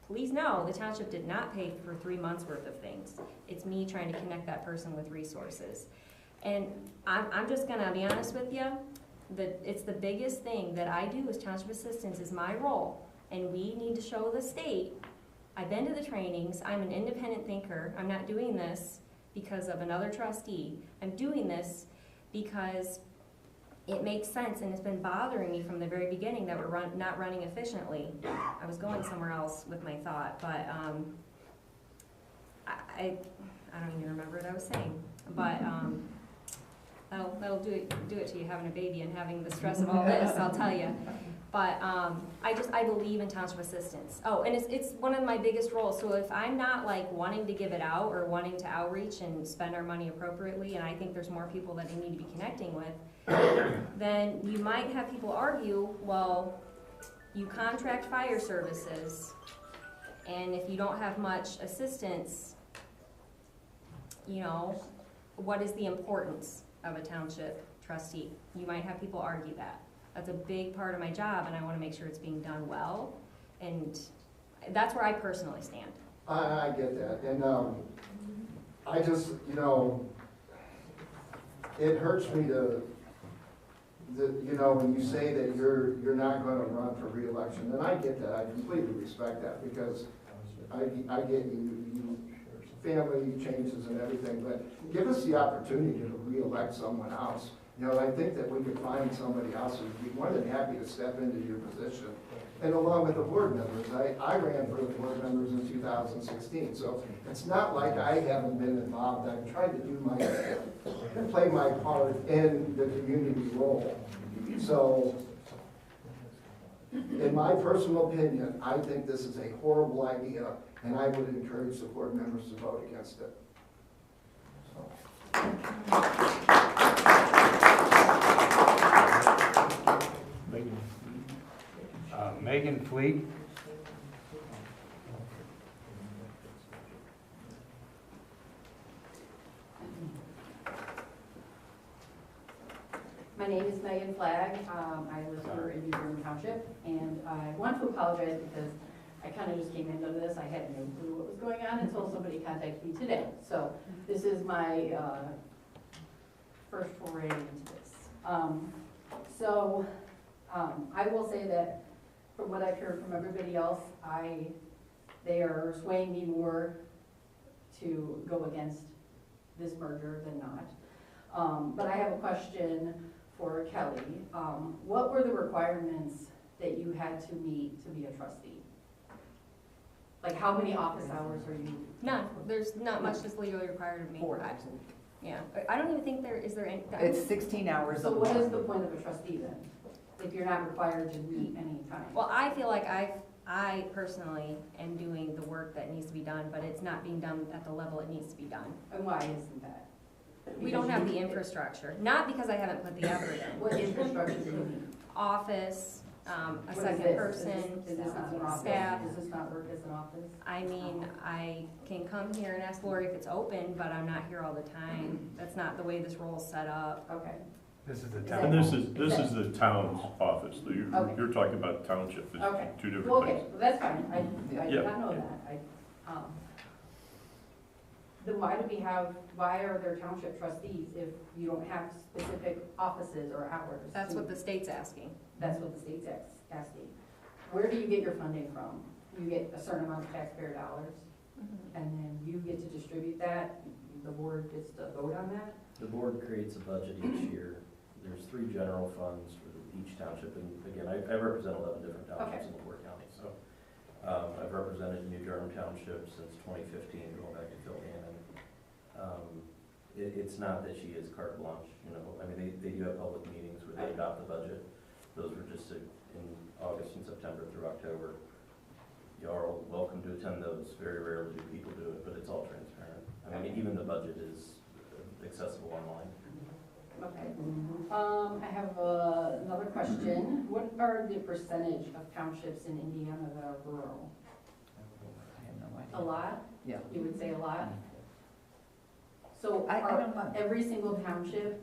please know, the township did not pay for 3 months worth of things. It's me trying to connect that person with resources. And I'm just gonna be honest with you, it's the biggest thing that I do as township assistance is my role, and we need to show the state. I've been to the trainings, I'm an independent thinker, I'm not doing this because of another trustee. I'm doing this because it makes sense, and it's been bothering me from the very beginning that we're not running efficiently. I was going somewhere else with my thought, but I don't even remember what I was saying. But That'll do it to you having a baby and having the stress of all this, I'll tell you. But I believe in township assistance. Oh, and it's one of my biggest roles. So if I'm not like wanting to give it out or wanting to outreach and spend our money appropriately, and I think there's more people that I need to be connecting with, then you might have people argue, well, you contract fire services, and if you don't have much assistance, you know, what is the importance of a township trustee? You might have people argue that. That's a big part of my job, and I want to make sure it's being done well, and that's where I personally stand. I get that, and I just, you know, it hurts me you know, when you say that you're not gonna run for reelection, and I get that, I completely respect that, because I get you family changes and everything, but give us the opportunity to reelect someone else. You know, I think that we could find somebody else who'd be more than happy to step into your position. And along with the board members, I ran for the board members in 2016, so it's not like I haven't been involved. I've tried to do play my part in the community role. So, in my personal opinion, I think this is a horrible idea, and I would encourage the board members to vote against it. Megan Fleet. My name is Megan Flagg. I live here in New Durham Township, and I want to apologize because I kind of just came into this. I had no clue what was going on until somebody contacted me today. So this is my first foray into this. I will say that from what I've heard from everybody else, they are swaying me more to go against this merger than not. But I have a question for Kelly. What were the requirements that you had to meet to be a trustee? Like, how many office hours are you? None. There's not much that's legally required of me. 4. Yeah. I don't even think is there any. It's 16 hours. So what is the point of a trustee then, if you're not required to meet any time? Well, I feel like I personally am doing the work that needs to be done, but it's not being done at the level it needs to be done. And why isn't that? We don't have the infrastructure. Not because I haven't put the effort in. What infrastructure do you need? Office, a What is second this? person, Is this not an office? staff. Does this not work as an office? I mean, I can come here and ask Lori if it's open, but I'm not here all the time. That's not the way this role is set up. Okay. This is the Is town. And this is the town's office. Okay. You're talking about township. It's Okay. two different Well, okay, places. well, that's fine. I Yeah. did not know that. Then why are there township trustees if you don't have specific offices or hours? That's what the state's asking. That's what the state's asking. Where do you get your funding from? You get a certain amount of taxpayer dollars, and then you get to distribute that, the board gets to vote on that? The board creates a budget each year. There's 3 general funds for each township, and again, I represent 11 different townships in LaPorte County, so I've represented New Durham Township since 2015, going back to Phil Hannon. It's not that she is carte blanche, you know, I mean, they do have public meetings where they adopt the budget. Those were just in August and September through October. You are welcome to attend those. Very rarely do people do it, but it's all transparent. I mean, even the budget is accessible online. Okay. I have another question. What are the percentage of townships in Indiana that are rural? I have no idea. A lot? Yeah. You would say a lot? So I don't know. every single township,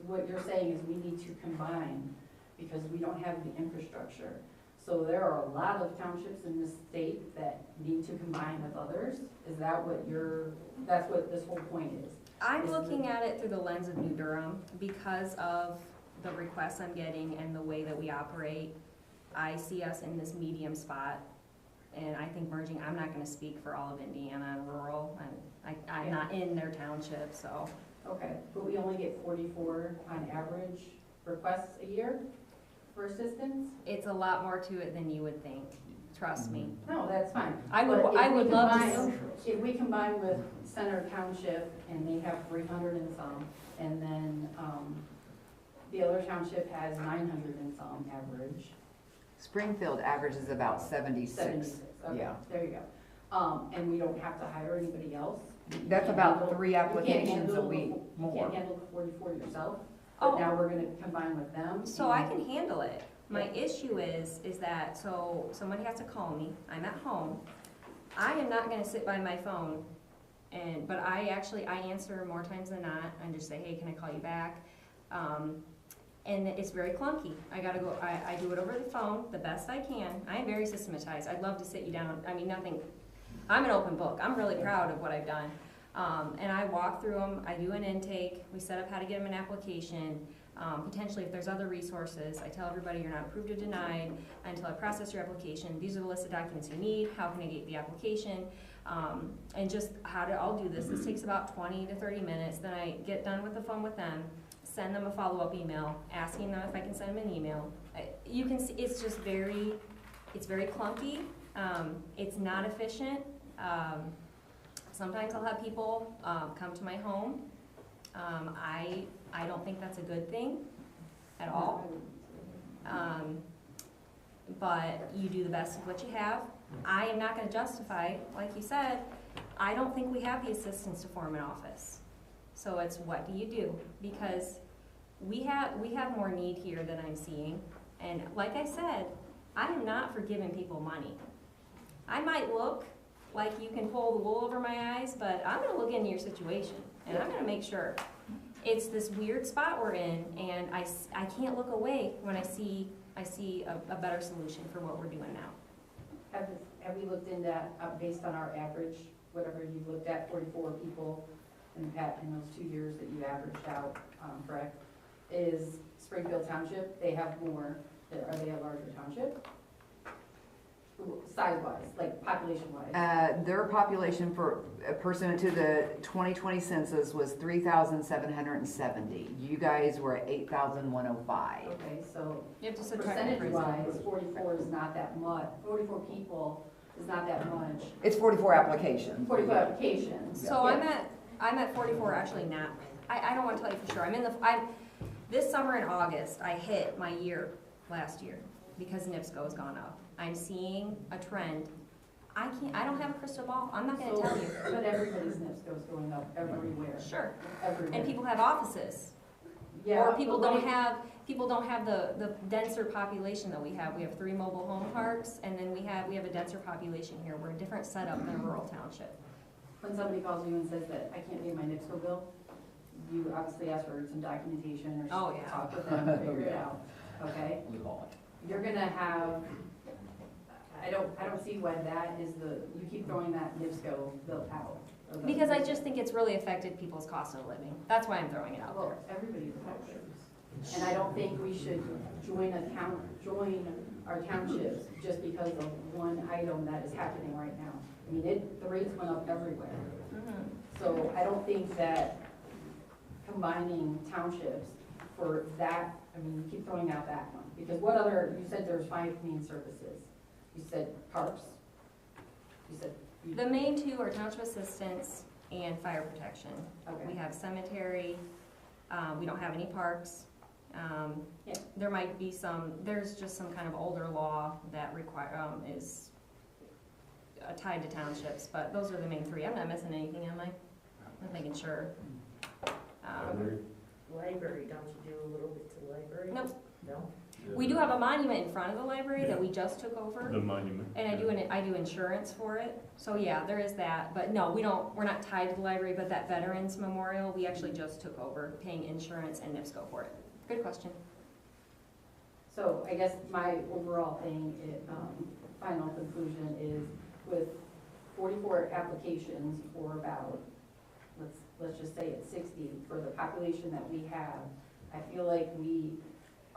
what you're saying is we need to combine because we don't have the infrastructure. So there are a lot of townships in this state that need to combine with others? Is that that's what this whole point is? I'm looking at it through the lens of New Durham because of the requests I'm getting and the way that we operate. I see us in this medium spot, and I think merging, I'm not gonna speak for all of Indiana and rural, and I'm not in their township, so. Okay, but we only get 44 on average requests a year for assistance? It's a lot more to it than you would think. trust me. No, that's fine. I would, But if I we would love to. combine- If we combine with Center Township, and they have 300 and some, and then, the other township has 900 and some average. Springfield averages about 76. 76, okay, Yeah. there you go. And we don't have to hire anybody else? That's You about can't 3 handle- you can't applications a handle week the- You more. can't handle the 44 yourself, Oh. but now we're gonna combine with them. So I and- can handle it. My issue is that, so somebody has to call me, I'm at home. I am not gonna sit by my phone but I answer more times than not, and just say, hey, can I call you back? And it's very clunky. I gotta go, I do it over the phone the best I can. I am very systematized. I'd love to sit you down. I mean, nothing, I'm an open book. I'm really proud of what I've done. And I walk through them, I do an intake, we set up how to get them an application. Potentially, if there's other resources, I tell everybody you're not approved or denied until I process your application. These are the list of documents you need. How can I get the application? And just I'll do this. This takes about 20 to 30 minutes. Then I get done with the phone with them, send them a follow-up email, asking them if I can send them an email. You can see it's just very clunky. It's not efficient. Sometimes I'll have people come to my home. I don't think that's a good thing at all. But you do the best with what you have. I am not going to justify, like you said, I don't think we have the assistants to form an office. So it's what do you do? Because we have more need here than I'm seeing. And like I said, I am not for giving people money. I might look like you can pull the wool over my eyes, but I'm going to look into your situation, and I'm going to make sure. It's this weird spot we're in, and I can't look away when I see a better solution for what we're doing now. Have we looked into, based on our average, whatever you looked at, 44 people in those 2 years that you averaged out, correct? Is Springfield Township, they have more, are they a larger township? Size-wise, like population-wise? Their population for pursuant to the 2020 census was 3,770. You guys were at 8,105. Okay, so You have to subtract the percentage-wise, 44 is not that much, 44 people is not that much. It's 44 applications. 44 applications. So I'm at 44 actually now. I don't want to tell you for sure. This summer in August, I hit my year last year because NIPSCO has gone up. I'm seeing a trend. I don't have a crystal ball. I'm not going to tell you. But everybody's NIPSCO is going up everywhere. Sure. Everywhere. And people have offices. Yeah, Or people but don't have the denser population that we have. We have 3 mobile home parks, and then we have a denser population here. We're a different setup than a rural township. When somebody calls you and says that I can't pay my NIPSCO bill, you obviously ask for some documentation or talk with them and figure it out, okay? You're gonna have, I don't see why that is you keep throwing that NIPSCO bill out. Because I just think it's really affected people's cost of living. That's why I'm throwing it out there. Well, everybody's affected. And I don't think we should join our townships just because of one item that is happening right now. I mean, the rates went up everywhere. So I don't think that combining townships for that, I mean, you keep throwing out that one. Because you said there's 5 main services. You said parks. You said. The main 2 are township assistance and fire protection. Okay. We have cemetery, we don't have any parks. Yeah. There might be there's just some kind of older law that is tied to townships, but those are the main 3. I'm not missing anything, am I? I'm making sure. Library, don't you do a little bit to the library? Nope. No? We do have a monument in front of the library that we just took over. The monument. And I do insurance for it. So yeah, there is that. But no, we're not tied to the library, but that Veterans Memorial, we actually just took over paying insurance and NIPSCO for it. Good question. So I guess my overall thing, final conclusion is with 44 applications for about, let's just say it's 60 for the population that we have, I feel like we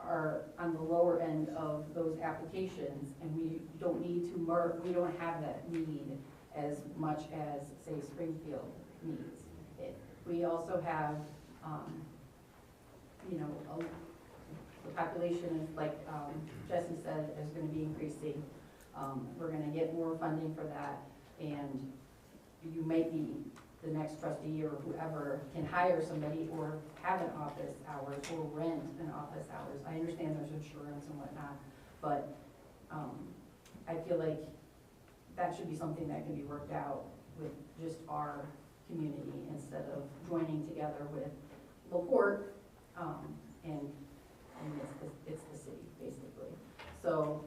are on the lower end of those applications, and we don't need to we don't have that need as much as, say, Springfield needs. We also have, the population is, like Jesse said, is going to be increasing. We're gonna get more funding for that, and you might be the next trustee or whoever can hire somebody or have an office hours or rent an office hours. I understand there's insurance and whatnot, but I feel like that should be something that can be worked out with just our community instead of joining together with LaPorte, and it's the city, basically. So,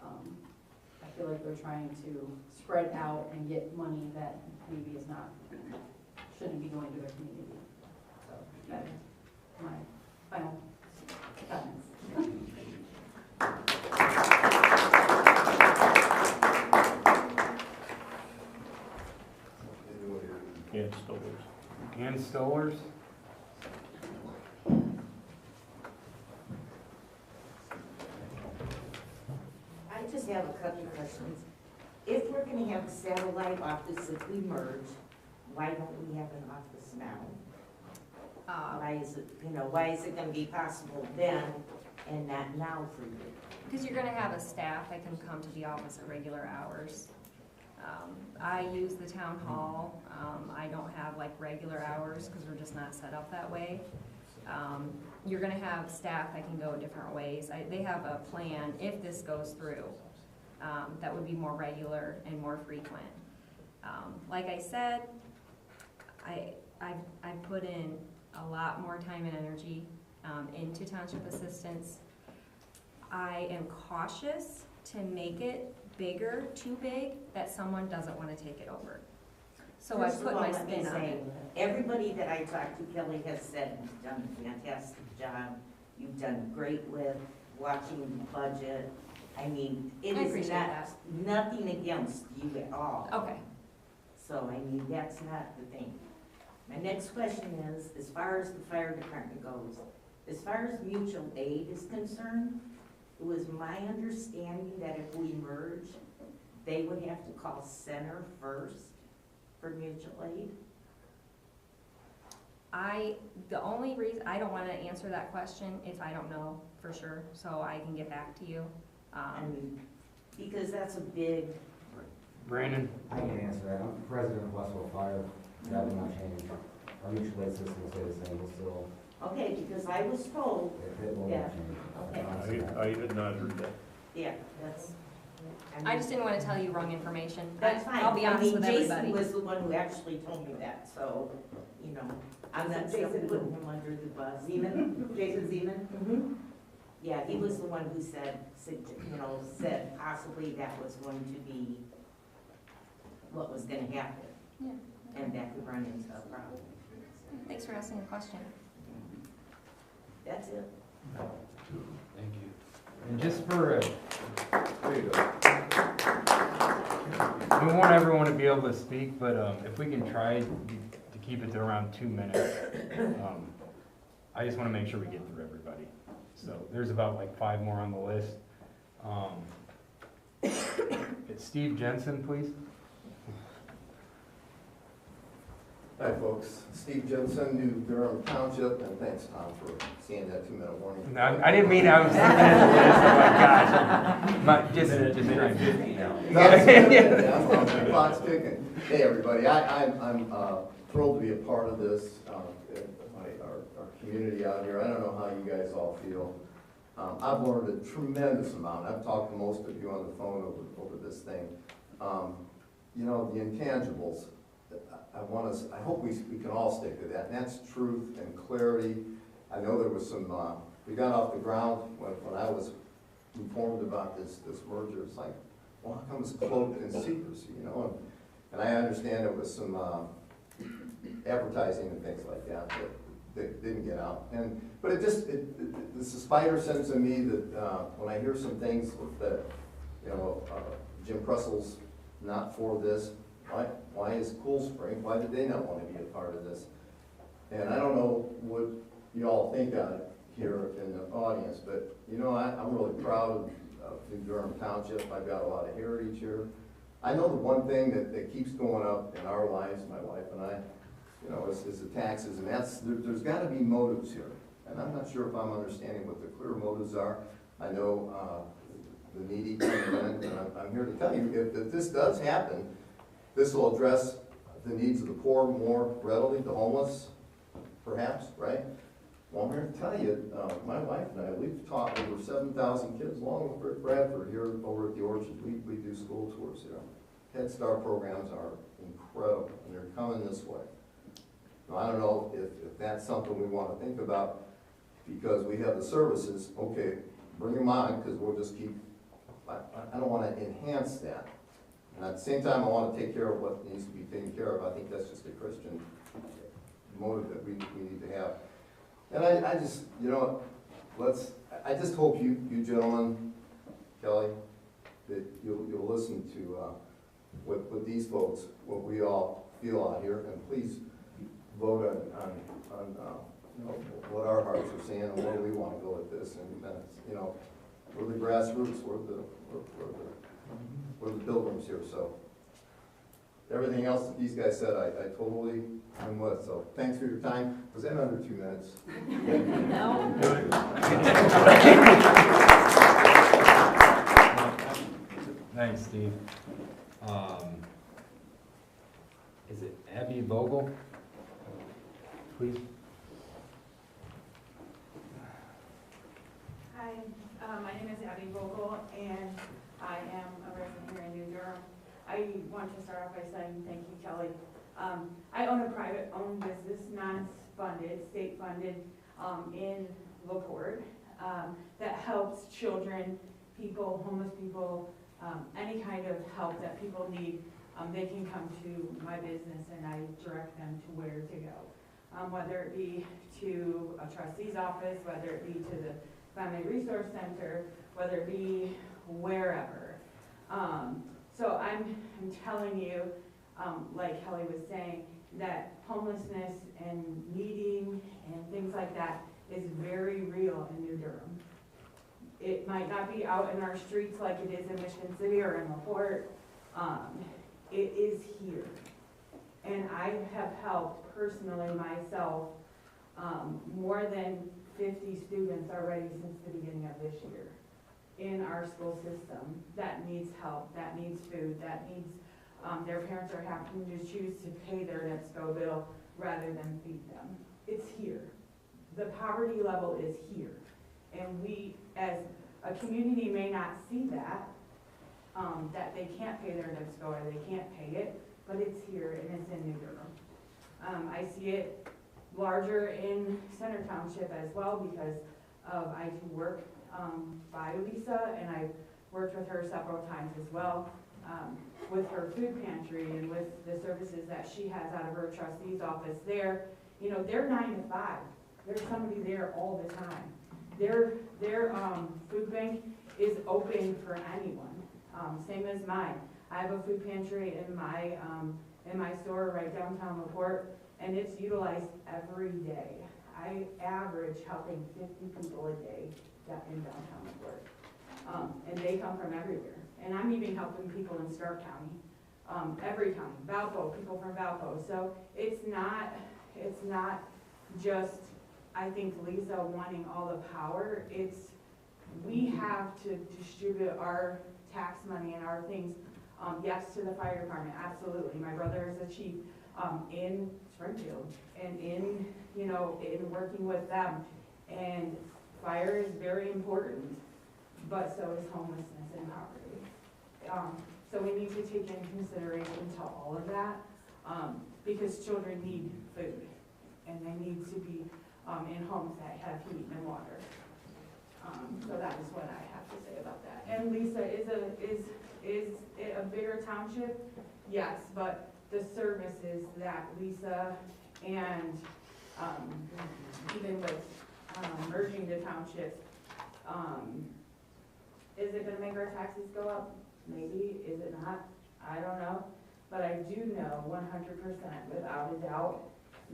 I feel like they're trying to spread out and get money that maybe is not, shouldn't be going to their community. So, that's my final comments. Ken Stollers. Ken Stollers? I just have a couple of questions. If we're gonna have a satellite office if we merge, why don't we have an office now? Why is it, why is it gonna be possible then and not now for you? Because you're gonna have a staff that can come to the office at regular hours. I use the town hall. I don't have like regular hours because we're just not set up that way. You're gonna have staff that can go different ways. They have a plan, if this goes through, that would be more regular and more frequent. Like I said, I put in a lot more time and energy into township assistance. I am cautious to make it bigger, too big, that someone doesn't want to take it over. So I put my spin on it. Everybody that I talked to, Kelly, has said you've done a fantastic job. You've done great with watching the budget. I mean, it I is appreciate that. nothing against you at all. Okay. So, I mean, that's not the thing. My next question is, as far as the fire department goes, as far as mutual aid is concerned, it was my understanding that if we merge, they would have to call center first for mutual aid. The only reason, I don't want to answer that question if I don't know for sure, so I can get back to you. Because that's a big, Brandon? I can answer that. I'm president of Westville Fire. That will not change. Our mutual aid system will stay the same. We'll still, okay, because I was told, it will Yeah. not change. Okay. I had not heard that. yeah, that's. I just didn't want to tell you wrong information. That's fine. I'll be honest with everybody. Jason was the one who actually told me that, so, I'm not Jason putting him under the bus. Zeman, Jason Zeman? Mhm. Yeah, he was the one who said possibly that was going to be what was gonna happen. Yeah. And that could run into a problem. Thanks for asking a question. That's it. Thank you. And just for, There you go. we want everyone to be able to speak, but if we can try to keep it to around 2 minutes. I just want to make sure we get through everybody. So there's about like 5 more on the list. It's Steve Jensen, please. Hi folks, Steve Jensen, New Durham Township, and thanks Tom for seeing that 2-minute warning. No, I didn't mean I was looking at the list. Oh my gosh. Just trying to. No, it's good. The clock's ticking. Hey everybody, I'm thrilled to be a part of this, our community out here. I don't know how you guys all feel. I've learned a tremendous amount. I've talked to most of you on the phone over this thing. The intangibles. I hope we can all stick to that, and that's truth and clarity. I know there was some, we got off the ground when I was informed about this merger. It's like, well, how come it's cloaked in secrecy, and I understand there was some advertising and things like that that didn't get out. But it's a spider sense in me that when I hear some things that, Jim Pressel's not for this. Why is Cool Spring, why did they not want to be a part of this? And I don't know what you all think on it here in the audience, but I'm really proud of New Durham Township. I've got a lot of heritage here. I know the one thing that keeps going up in our lives, my wife and I, is the taxes, and there's got to be motives here. And I'm not sure if I'm understanding what the clear motives are. I know the needy coming in, and I'm here to tell you, if this does happen, this will address the needs of the poor more readily, the homeless, perhaps, right? Well, I'm here to tell you, my wife and I, we've taught over 7,000 kids along with Rick Bradford here over at the Orchard. We do school tours here. Head Start programs are incredible, and they're coming this way. Now, I don't know if that's something we want to think about, because we have the services, okay, bring them on, because we'll just keep, I don't want to enhance that. And at the same time, I want to take care of what needs to be taken care of. I think that's just a Christian motive that we need to have. And I just, you know, I just hope you gentlemen, Kelly, that you'll listen to what these folks, what we all feel out here, and please vote on you know, what our hearts are saying and where we want to go with this. And you know, we're the grassroots, we're the pilgrims here. So everything else that these guys said, I totally am with. So thanks for your time. Was that under 2 minutes? No. Thanks, Steve. Is it Abby Vogel? Please. Hi, my name is Abby Vogel, and I am a resident here in New Durham. I want to start off by saying thank you, Kelly. I own a private-owned business, non-funded, state-funded, in LaPorte, that helps children, people, homeless people, any kind of help that people need. They can come to my business and I direct them to where to go. Whether it be to a trustee's office, whether it be to the Family Resource Center, whether it be wherever. So I'm telling you, like Kelly was saying, that homelessness and needing and things like that is very real in New Durham. It might not be out in our streets like it is in Michigan City or in LaPorte. It is here. And I have helped personally myself more than 50 students already since the beginning of this year in our school system that needs help, that needs food, that needs, their parents are having to choose to pay their NIPSCO bill rather than feed them. It's here. The poverty level is here. And we, as a community, may not see that, that they can't pay their NIPSCO or they can't pay it, but it's here and it's in New Durham. I see it larger in Center Township as well because I do work by Lisa, and I've worked with her several times as well with her food pantry and with the services that she has out of her trustee's office there. You know, they're 9 to 5. There's somebody there all the time. Their food bank is open for anyone, same as mine. I have a food pantry in my store right downtown LaPorte, and it's utilized every day. I average helping 50 people a day in downtown LaPorte, and they come from everywhere. And I'm even helping people in Stark County, every county, Valpo, people from Valpo. So it's not just, I think, Lisa wanting all the power. It's, we have to distribute our tax money and our things. Yes, to the fire department, absolutely. My brother is a chief in Springfield, and in working with them. And fire is very important, but so is homelessness and poverty. So we need to take into consideration to all of that, because children need food, and they need to be in homes that have heat and water. So that is what I have to say about that. And Lisa, is it a bigger township? Yes, but the services that Lisa and even with merging the townships, is it gonna make our taxes go up? Maybe, is it not? I don't know. But I do know 100% without a doubt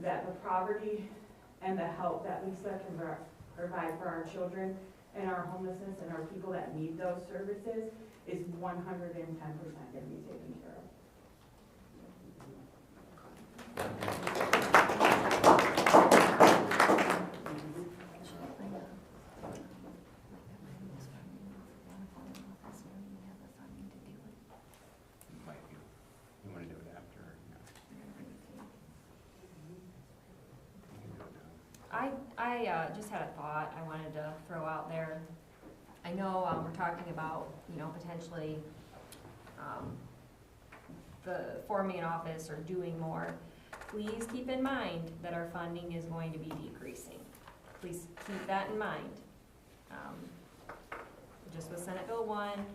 that the poverty and the help that Lisa can provide for our children and our homelessness and our people that need those services is 110% going to be taken care of. I just had a thought I wanted to throw out there. I know, we're talking about, potentially, the forming an office or doing more. Please keep in mind that our funding is going to be decreasing. Please keep that in mind. Just with Senate Bill 1,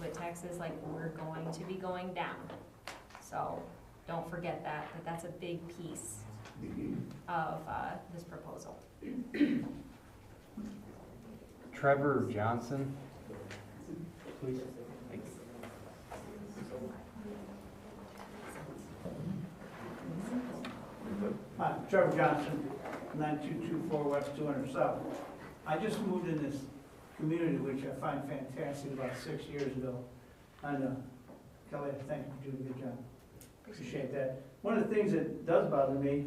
with Texas, we're going to be going down. So don't forget that that's a big piece of this proposal. Trevor Johnson, please. Thanks. Hi, Trevor Johnson, 9224 West 200 South. I just moved in this community, which I find fantastic, about 6 years ago. And Kelly, thank you for doing a good job. Appreciate that. One of the things that does bother me,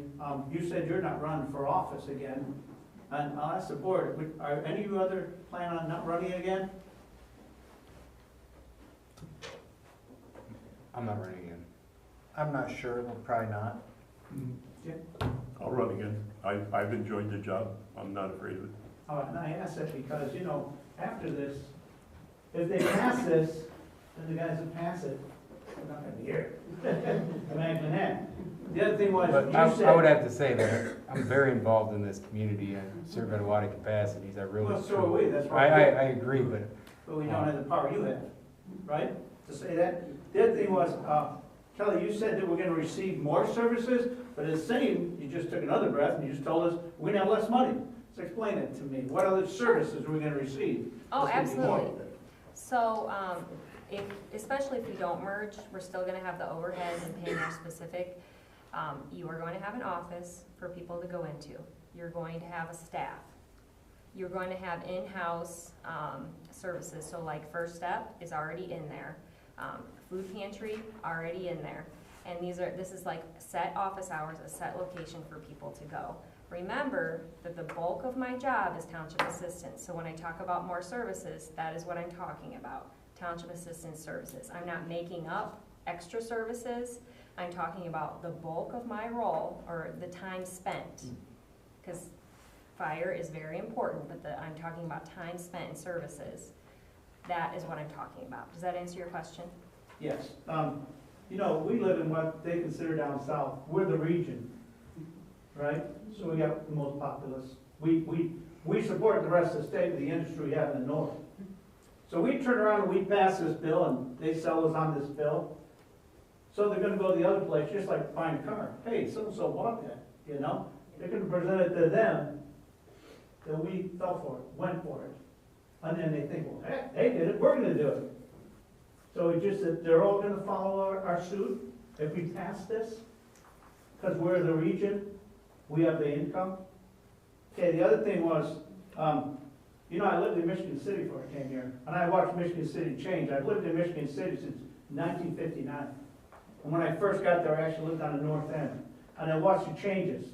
you said you're not running for office again. And I'll ask the board, are any of you other plan on not running again? I'm not running again. I'm not sure, but probably not. Yeah. I'll run again. I've enjoyed the job. I'm not afraid of it. And I ask that because, after this, if they pass this, then the guys that pass it, they're not gonna be here. Imagine that. The other thing was, But you said. I would have to say that I'm very involved in this community and serve at a lot of capacities. I really. Well, so are we, that's I why. I agree, but. But we don't have the power you have, right, to say that? The other thing was, Kelly, you said that we're gonna receive more services, but at the same, you just took another breath and you just told us we're gonna have less money. So explain it to me. What other services are we gonna receive? Oh, There's gonna be more. absolutely. So, especially if we don't merge, we're still gonna have the overhead and pay more specific. You are going to have an office for people to go into. You're going to have a staff. You're going to have in-house services. So like First Step is already in there. Food pantry, already in there. And this is like set office hours, a set location for people to go. Remember that the bulk of my job is township assistance. So when I talk about more services, that is what I'm talking about, township assistance services. I'm not making up extra services. I'm talking about the bulk of my role, or the time spent. Because fire is very important, but I'm talking about time spent in services. That is what I'm talking about. Does that answer your question? Yes. We live in what they consider down south. We're the region, right? So we got the most populous. We support the rest of the state with the industry we have in the north. So we turn around and we pass this bill and they sell us on this bill. So they're gonna go to the other place, just like buying a car. Hey, so-and-so bought that, They're gonna present it to them, that we fell for it, went for it. And then they think, well, heck, they did it, we're gonna do it. So it's just that they're all gonna follow our suit if we pass this, because we're the region, we have the income. Okay, the other thing was, I lived in Michigan City before I came here, and I watched Michigan City change. I've lived in Michigan City since 1959. And when I first got there, I actually lived on the north end. And I watched the changes.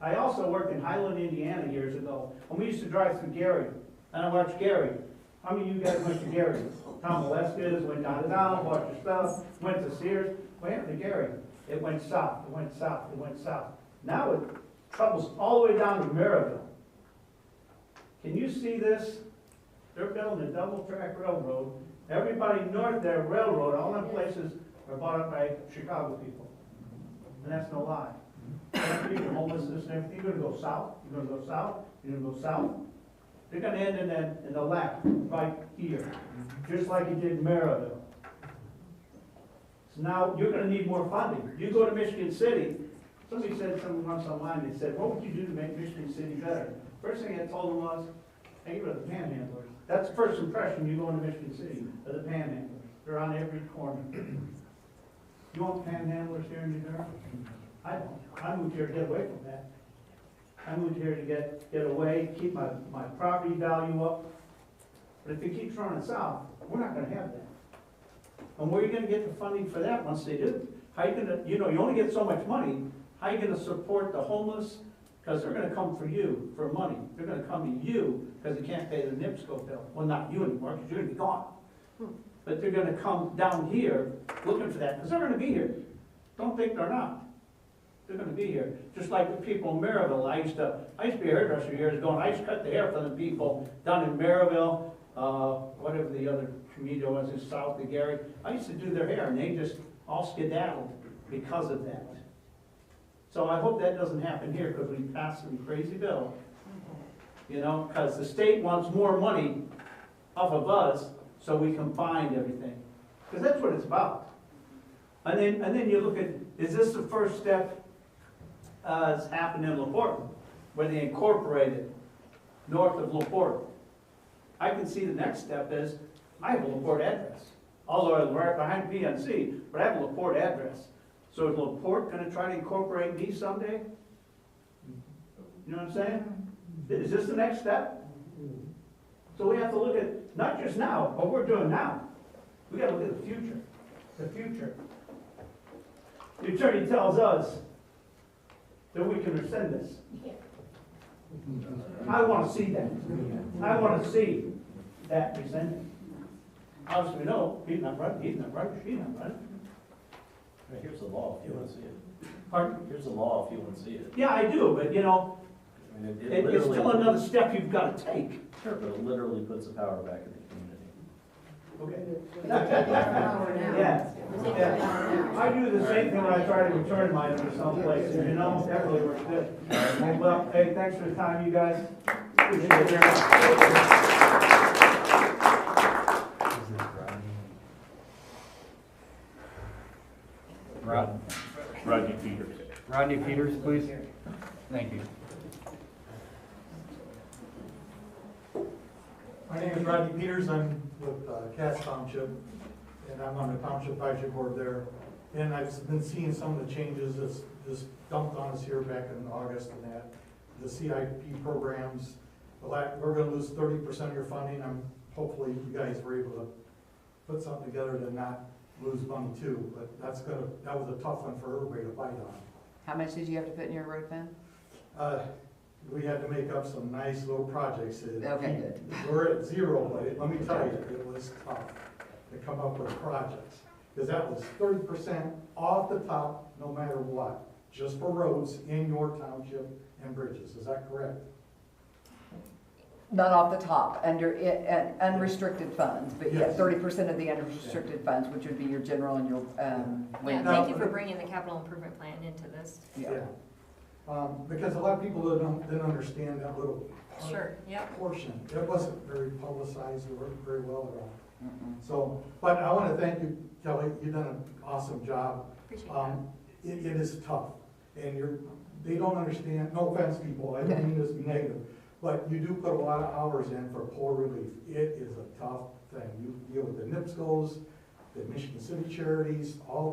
I also worked in Highland, Indiana years ago, and we used to drive through Gary. And I watched Gary. How many of you guys went to Gary? Tom Moleskis went downtown, bought your stuff, went to Sears. Went to Gary. It went south, it went south, it went south. Now it troubles all the way down to Maryville. Can you see this? They're building a double-track railroad. Everybody north there, railroad, all them places are bought up by Chicago people. And that's no lie. People, homelessness and everything, you're gonna go south, you're gonna go south, you're gonna go south. They're gonna end in the left, right here, just like you did in Maryville. So now you're gonna need more funding. You go to Michigan City, somebody said something once online, they said, what would you do to make Michigan City better? First thing I told them was, hey, get rid of the panhandlers. That's the first impression you go into Michigan City, of the panhandlers. They're on every corner. You want panhandlers here in New Durham? I don't. I moved here to get away from that. I moved here to get away, keep my property value up. But if it keeps running south, we're not gonna have that. And where are you gonna get the funding for that once they do? How you gonna, you only get so much money. How are you gonna support the homeless? Because they're gonna come for you, for money. They're gonna come to you because they can't pay the NIPSCO bill. Well, not you anymore, because you're gonna be gone. But they're gonna come down here looking for that, because they're gonna be here. Don't think they're not. They're gonna be here. Just like the people in Maryville, I used to be a hairdresser years ago, and I used to cut the hair for the people down in Maryville, whatever the other community was in south of Gary. I used to do their hair, and they just all skedaddled because of that. So I hope that doesn't happen here, because we passed some crazy bill. You know, because the state wants more money off of us so we can find everything. Because that's what it's about. And then you look at, is this the first step that's happened in LaPorte, where they incorporated north of LaPorte? I can see the next step is, I have a LaPorte address. Although I'm right behind PNC, but I have a LaPorte address. So is LaPorte gonna try to incorporate me someday? You know what I'm saying? Is this the next step? So we have to look at, not just now, what we're doing now. We gotta look at the future. The future. The attorney tells us that we can rescind this. I wanna see that. I wanna see that rescinded. Obviously, no, he's not right, she's not right. Here's the law if you want to see it. Pardon? Here's the law if you want to see it. Yeah, I do, but you know, I mean, it's literally- still another step you've gotta take. Sure, but it literally puts the power back in the community. Okay? Yeah. Yeah. I do the same thing when I try to return mine to some place, you know, that really works good. Well, hey, thanks for the time, you guys. Appreciate it very much. Rodney Peters. Rodney Peters, please. Thank you. My name is Rodney Peters. I'm with Cass Township, and I'm on the Township Advisory Board there. And I've been seeing some of the changes that's just dumped on us here back in August and that. The CIP programs, we're gonna lose 30% of your funding. Hopefully you guys were able to put something together to not lose money too, but that was a tough one for everybody to bite on. How much did you have to put in your road fund? We had to make up some nice little projects. Okay, good. We're at zero, but let me tell you, it was tough to come up with projects. Because that was 30% off the top, no matter what, just for roads in your township and bridges. Is that correct? Not off the top, under unrestricted funds, but yeah, 30% of the unrestricted funds, which would be your general and your, Yeah, thank you for bringing the capital improvement plan into this. Yeah. Because a lot of people didn't understand that little Sure, yep. portion. It wasn't very publicized, it worked very well at all. So, but I want to thank you, Kelly, you've done an awesome job. Appreciate that. It is tough, and they don't understand, no offense, people, I don't mean this to be negative, but you do put a lot of hours in for poor relief. It is a tough thing. You deal with the NIPSCOs, the Michigan City Charities, all